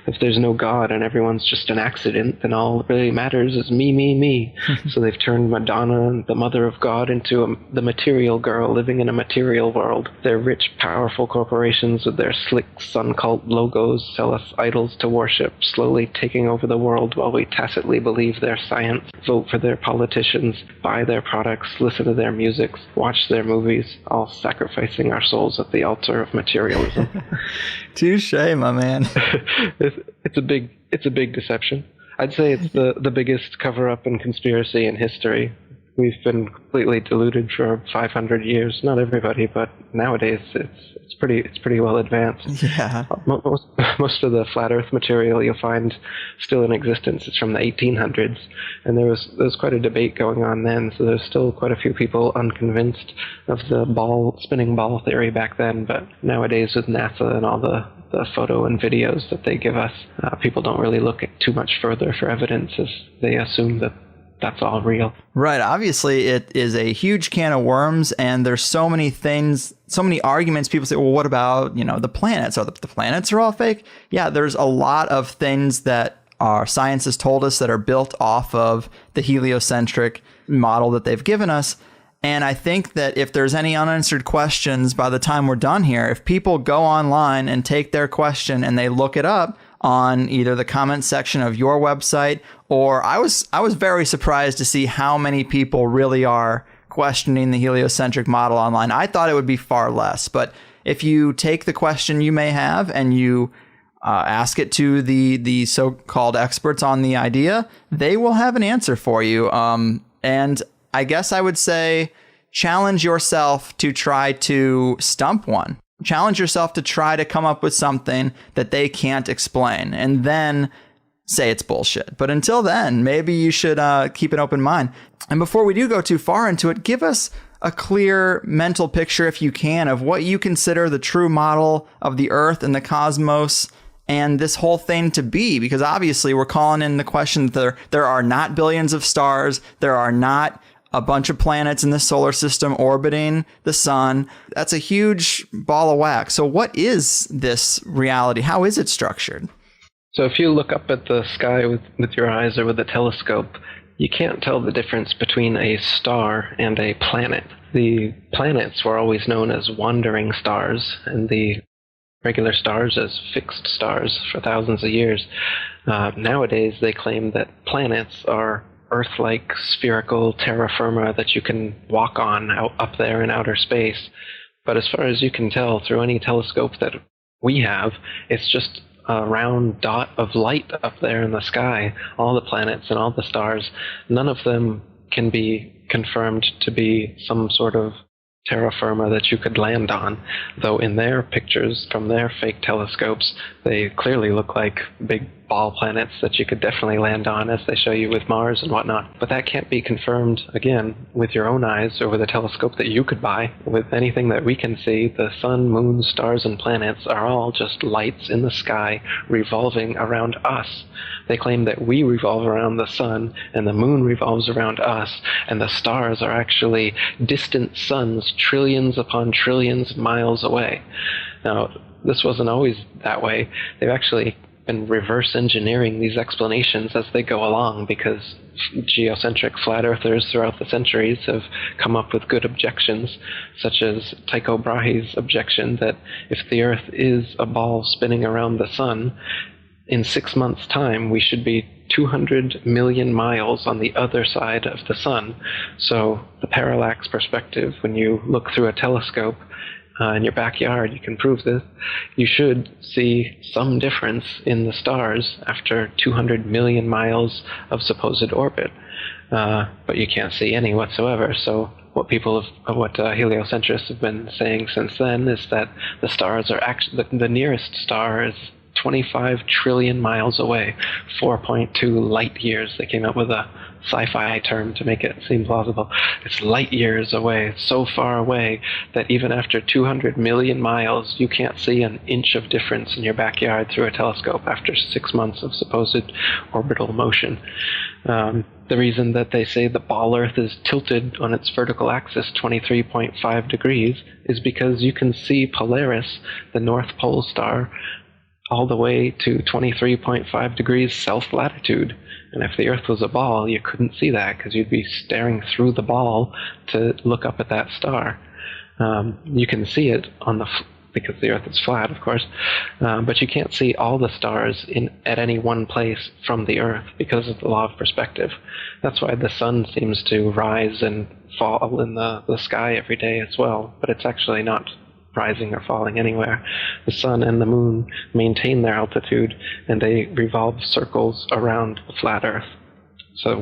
If there's no God and everyone's just an accident, then all that really matters is me, me, me. So they've turned Madonna, the mother of God, into the material girl living in a material world. Their rich, powerful corporations with their slick sun cult logos sell us idols to worship, slowly taking over the world while we tacitly believe their science, vote for their politicians, buy their products, listen to their music, watch their movies, all sacrificing our souls at the altar of materialism. Touche, my man. It's a big deception. I'd say it's the biggest cover-up and conspiracy in history. We've been completely deluded for 500 years. Not everybody, but nowadays it's pretty well advanced. Yeah. Most of the flat Earth material you'll find still in existence is from the 1800s, and there was quite a debate going on then. So there's still quite a few people unconvinced of the spinning ball theory back then. But nowadays, with NASA and all the photo and videos that they give us, people don't really look too much further for evidence, as they assume that that's all real. Right. Obviously, it is a huge can of worms, and there's so many things, so many arguments. People say, well, what about, the planets? Are the planets are all fake? Yeah, there's a lot of things that our science has told us that are built off of the heliocentric model that they've given us. And I think that if there's any unanswered questions by the time we're done here, if people go online and take their question and they look it up on either the comment section of your website, or I was very surprised to see how many people really are questioning the heliocentric model online. I thought it would be far less, but if you take the question you may have and you ask it to the so-called experts on the idea, they will have an answer for you. And I guess I would say challenge yourself to try to stump one. Challenge yourself to try to come up with something that they can't explain, and then say it's bullshit. But until then, maybe you should keep an open mind. And before we do go too far into it, give us a clear mental picture, if you can, of what you consider the true model of the Earth and the cosmos and this whole thing to be. Because obviously we're calling in the question that there are not billions of stars, there are not a bunch of planets in the solar system orbiting the sun. That's a huge ball of wax. So what is this reality? How is it structured? So if you look up at the sky with your eyes or with a telescope, you can't tell the difference between a star and a planet. The planets were always known as wandering stars, and the regular stars as fixed stars for thousands of years. Nowadays, they claim that planets are Earth-like spherical terra firma that you can walk on up there in outer space. But as far as you can tell through any telescope that we have, it's just a round dot of light up there in the sky. All the planets and all the stars, none of them can be confirmed to be some sort of terra firma that you could land on, though in their pictures from their fake telescopes, they clearly look like big ball planets that you could definitely land on, as they show you with Mars and whatnot. But that can't be confirmed, again, with your own eyes or with a telescope that you could buy. With anything that we can see, the sun, moon, stars, and planets are all just lights in the sky revolving around us. They claim that we revolve around the sun and the moon revolves around us, and the stars are actually distant suns trillions upon trillions of miles away. Now, this wasn't always that way. They've actually been reverse engineering these explanations as they go along, because geocentric flat earthers throughout the centuries have come up with good objections, such as Tycho Brahe's objection that if the Earth is a ball spinning around the sun, in 6 months' time we should be 200 million miles on the other side of the sun. So the parallax perspective, when you look through a telescope in your backyard, you can prove this, you should see some difference in the stars after 200 million miles of supposed orbit. But you can't see any whatsoever. So what heliocentrists have been saying since then is that the stars are actually, the nearest star is 25 trillion miles away, 4.2 light years. They came up with a sci-fi term to make it seem plausible. It's light years away. It's so far away that even after 200 million miles, you can't see an inch of difference in your backyard through a telescope after 6 months of supposed orbital motion. The reason that they say the ball Earth is tilted on its vertical axis 23.5 degrees is because you can see Polaris, the North Pole star, all the way to 23.5 degrees south latitude. And if the Earth was a ball, you couldn't see that because you'd be staring through the ball to look up at that star. You can see it on because the Earth is flat, of course, but you can't see all the stars at any one place from the Earth because of the law of perspective. That's why the sun seems to rise and fall in the sky every day as well, but it's actually not rising or falling anywhere. The sun and the moon maintain their altitude, and they revolve circles around the flat Earth. So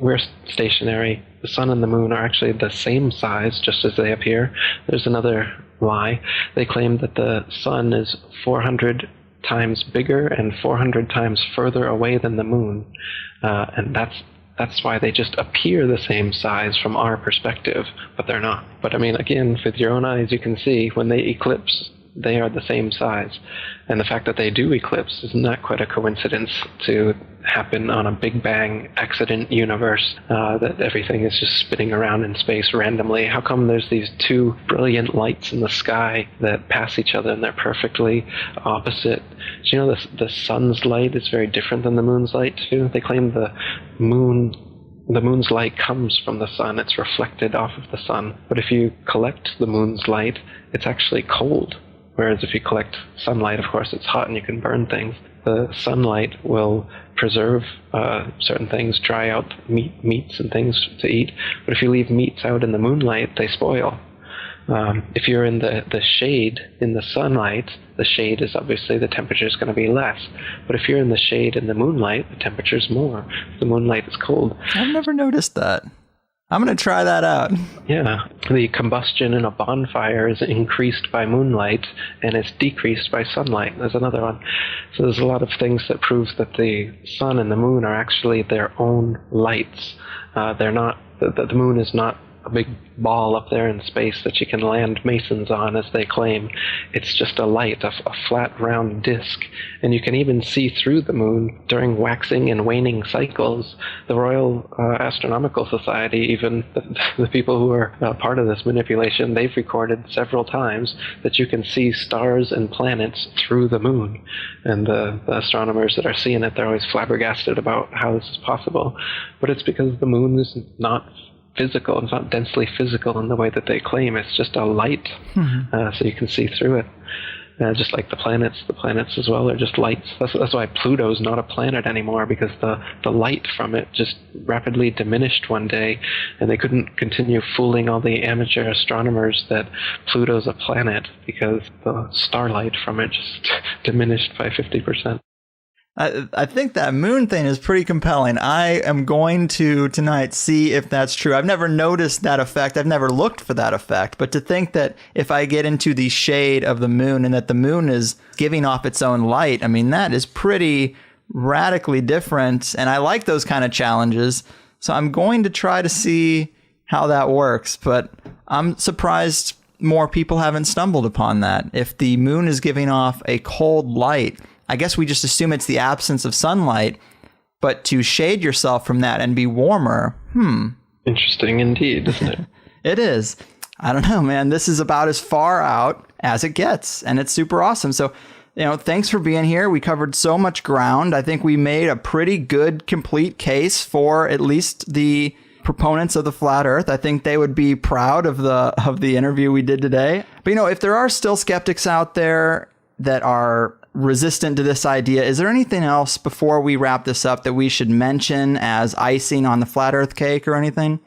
we're stationary. The sun and the moon are actually the same size, just as they appear. There's another lie. They claim that the sun is 400 times bigger and 400 times further away than the moon, and that's why they just appear the same size from our perspective, but they're not. But I mean, again, with your own eyes, you can see when they eclipse, they are the same size. And the fact that they do eclipse is not quite a coincidence to happen on a Big Bang accident universe, that everything is just spinning around in space randomly. How come there's these two brilliant lights in the sky that pass each other and they're perfectly opposite? Do you know the sun's light is very different than the moon's light too? They claim the moon's light comes from the sun. It's reflected off of the sun. But if you collect the moon's light, it's actually cold. Whereas if you collect sunlight, of course, it's hot and you can burn things. The sunlight will preserve certain things, dry out meats and things to eat. But if you leave meats out in the moonlight, they spoil. If you're in the shade in the sunlight, the shade is obviously the temperature is going to be less. But if you're in the shade in the moonlight, the temperature is more. The moonlight is cold. I've never noticed that. I'm going to try that out. Yeah. The combustion in a bonfire is increased by moonlight and it's decreased by sunlight. There's another one. So there's a lot of things that prove that the sun and the moon are actually their own lights. They're not, the moon is not a big ball up there in space that you can land masons on, as they claim. It's just a light, a flat, round disk. And you can even see through the moon during waxing and waning cycles. The Royal Astronomical Society, even the people who are part of this manipulation, they've recorded several times that you can see stars and planets through the moon. And the astronomers that are seeing it, they're always flabbergasted about how this is possible. But it's because the moon is not physical. It's not densely physical in the way that they claim. It's just a light, so you can see through it. Just like the planets as well are just lights. That's why Pluto's not a planet anymore, because the light from it just rapidly diminished one day, and they couldn't continue fooling all the amateur astronomers that Pluto's a planet because the starlight from it just diminished by 50%. I think that moon thing is pretty compelling. I am going to tonight see if that's true. I've never noticed that effect. I've never looked for that effect. But to think that if I get into the shade of the moon and that the moon is giving off its own light, I mean, that is pretty radically different. And I like those kind of challenges. So I'm going to try to see how that works. But I'm surprised more people haven't stumbled upon that. If the moon is giving off a cold light, I guess we just assume it's the absence of sunlight, but to shade yourself from that and be warmer, Interesting indeed, isn't it? It is. I don't know, man. This is about as far out as it gets, and it's super awesome. So, thanks for being here. We covered so much ground. I think we made a pretty good, complete case for at least the proponents of the flat earth. I think they would be proud of the interview we did today. But, if there are still skeptics out there that are resistant to this idea, is there anything else before we wrap this up that we should mention as icing on the flat earth cake or anything?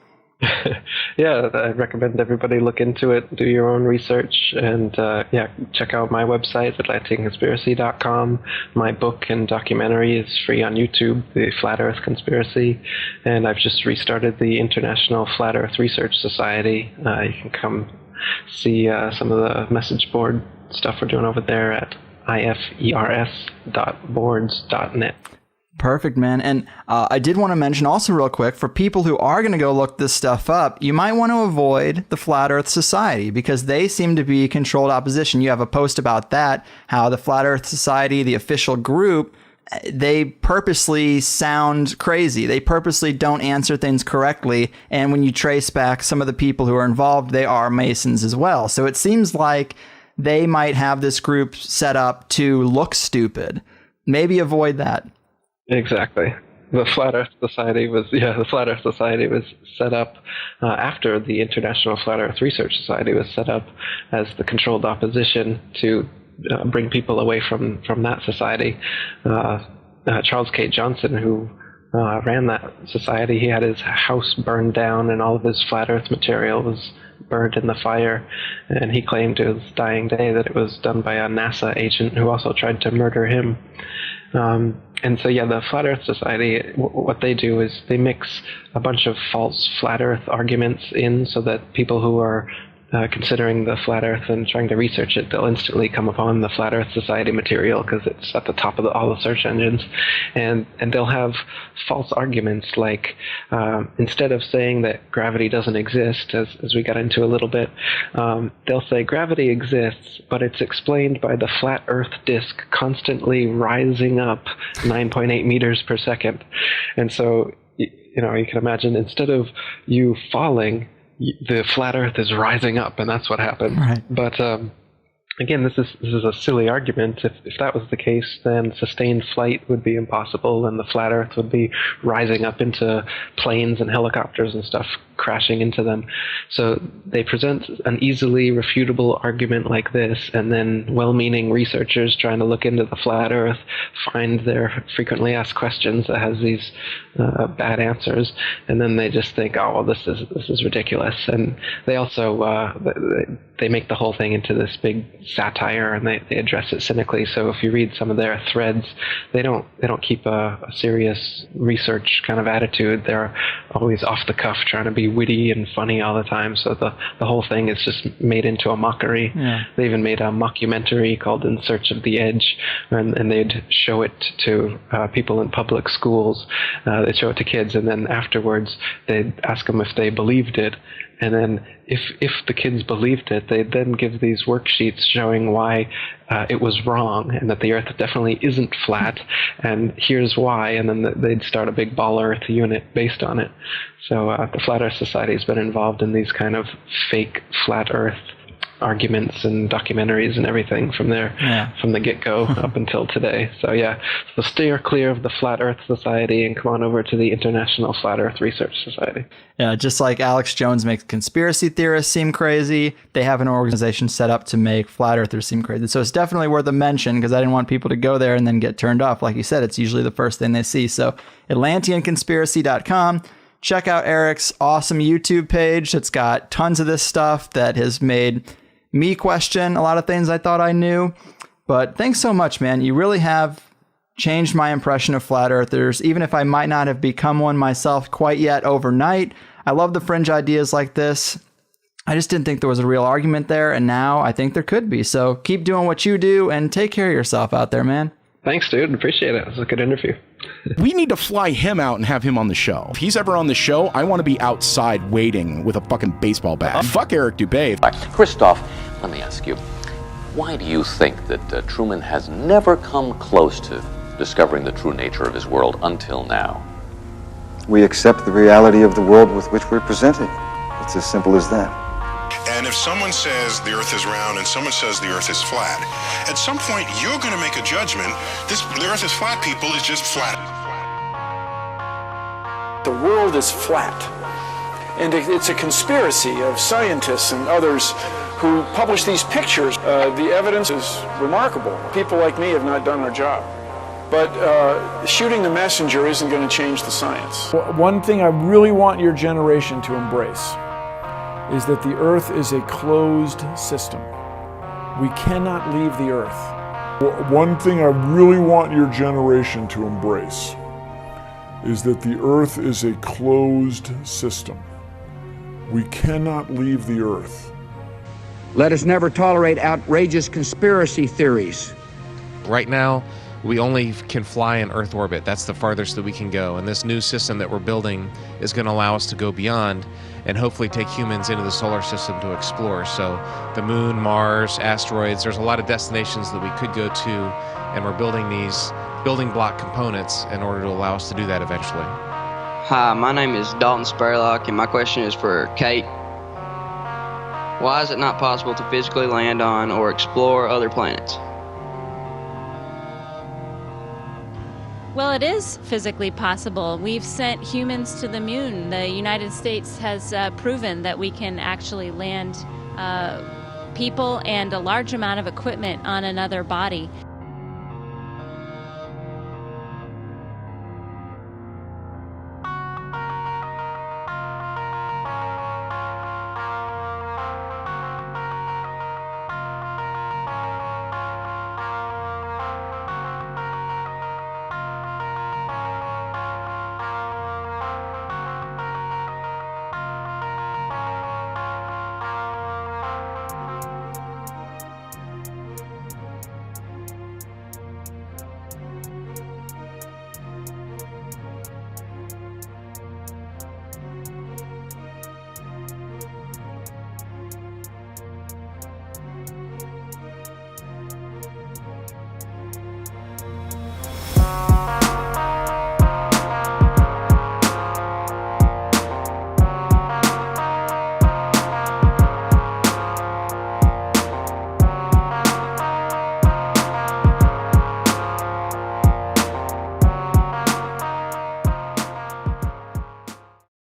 Yeah, I recommend everybody look into it, do your own research, and check out my website, atlanticconspiracy.com. My book and documentary is free on YouTube, The Flat Earth Conspiracy, and I've just restarted the International Flat Earth Research Society. You can come see some of the message board stuff we're doing over there at ifers.boards.net. Perfect, man. And I did want to mention also real quick, for people who are going to go look this stuff up, you might want to avoid the Flat Earth Society because they seem to be controlled opposition. You have a post about that, how the Flat Earth Society, the official group, they purposely sound crazy. They purposely don't answer things correctly. And when you trace back some of the people who are involved, they are Masons as well. So it seems like they might have this group set up to look stupid. Maybe avoid that. Exactly. The Flat Earth Society was set up after the International Flat Earth Research Society was set up as the controlled opposition to bring people away from that society. Charles K. Johnson, who ran that society, he had his house burned down and all of his flat earth material was burned in the fire, and he claimed to his dying day that it was done by a NASA agent who also tried to murder him. And so, the Flat Earth Society, what they do is they mix a bunch of false flat earth arguments in so that people who are considering the flat earth and trying to research it, they'll instantly come upon the Flat Earth Society material because it's at the top of all the search engines, and they'll have false arguments like instead of saying that gravity doesn't exist, as we got into a little bit, they'll say gravity exists, but it's explained by the flat earth disk constantly rising up 9.8 meters per second. And so you can imagine, instead of you falling, the flat earth is rising up, and that's what happened. Right. But again, this is a silly argument. If that was the case, then sustained flight would be impossible, and the flat earth would be rising up into planes and helicopters and stuff, crashing into them. So they present an easily refutable argument like this, and then well-meaning researchers trying to look into the flat earth find their frequently asked questions that has these bad answers, and then they just think, oh, well, this is ridiculous. And they also they make the whole thing into this big satire, and they address it cynically. So if you read some of their threads, they don't keep a serious research kind of attitude. They're always off the cuff, trying to be witty and funny all the time. So the whole thing is just made into a mockery. Yeah. They even made a mockumentary called In Search of the Edge, and they'd show it to people in public schools. They'd show it to kids, and then afterwards they'd ask them if they believed it. And then if the kids believed it, they'd then give these worksheets showing why it was wrong and that the Earth definitely isn't flat, and here's why, and then they'd start a big ball Earth unit based on it. So the Flat Earth Society has been involved in these kind of fake flat Earth arguments and documentaries and everything from the get-go up until today. So so steer clear of the Flat Earth Society and come on over to the International Flat Earth Research Society. Yeah, just like Alex Jones makes conspiracy theorists seem crazy, they have an organization set up to make flat earthers seem crazy. So it's definitely worth a mention because I didn't want people to go there and then get turned off. Like you said, it's usually the first thing they see. So atlanteanconspiracy.com. Check out Eric's awesome YouTube page. It's got tons of this stuff that has made me question a lot of things I thought I knew. But thanks so much, man. You really have changed my impression of flat earthers, even if I might not have become one myself quite yet overnight. I love the fringe ideas like this. I just didn't think there was a real argument there, and now I think there could be. So keep doing what you do and take care of yourself out there, man. Thanks, dude. Appreciate it. It was a good interview. We need to fly him out and have him on the show. If he's ever on the show, I want to be outside waiting with a fucking baseball bat. Fuck Eric DUBAY. Christoph, let me ask you, why do you think that Truman has never come close to discovering the true nature of his world until now? We accept the reality of the world with which we're presented. It's as simple as that. And if someone says the earth is round and someone says the earth is flat, at some point you're going to make a judgment. The earth is flat, people, is just flat. The world is flat. And it's a conspiracy of scientists and others who publish these pictures. The evidence is remarkable. People like me have not done our job. But shooting the messenger isn't going to change the science. One thing I really want your generation to embrace is that the earth is a closed system. We cannot leave the earth. One thing I really want your generation to embrace is that the earth is a closed system. We cannot leave the earth. Let us never tolerate outrageous conspiracy theories. Right now, we only can fly in Earth orbit. That's the farthest that we can go. And this new system that we're building is going to allow us to go beyond and hopefully take humans into the solar system to explore. So the moon, Mars, asteroids, there's a lot of destinations that we could go to, and we're building these building block components in order to allow us to do that eventually. Hi, my name is Dalton Spurlock, and my question is for Kate. Why is it not possible to physically land on or explore other planets? Well, it is physically possible. We've sent humans to the moon. The United States has proven that we can actually land people and a large amount of equipment on another body.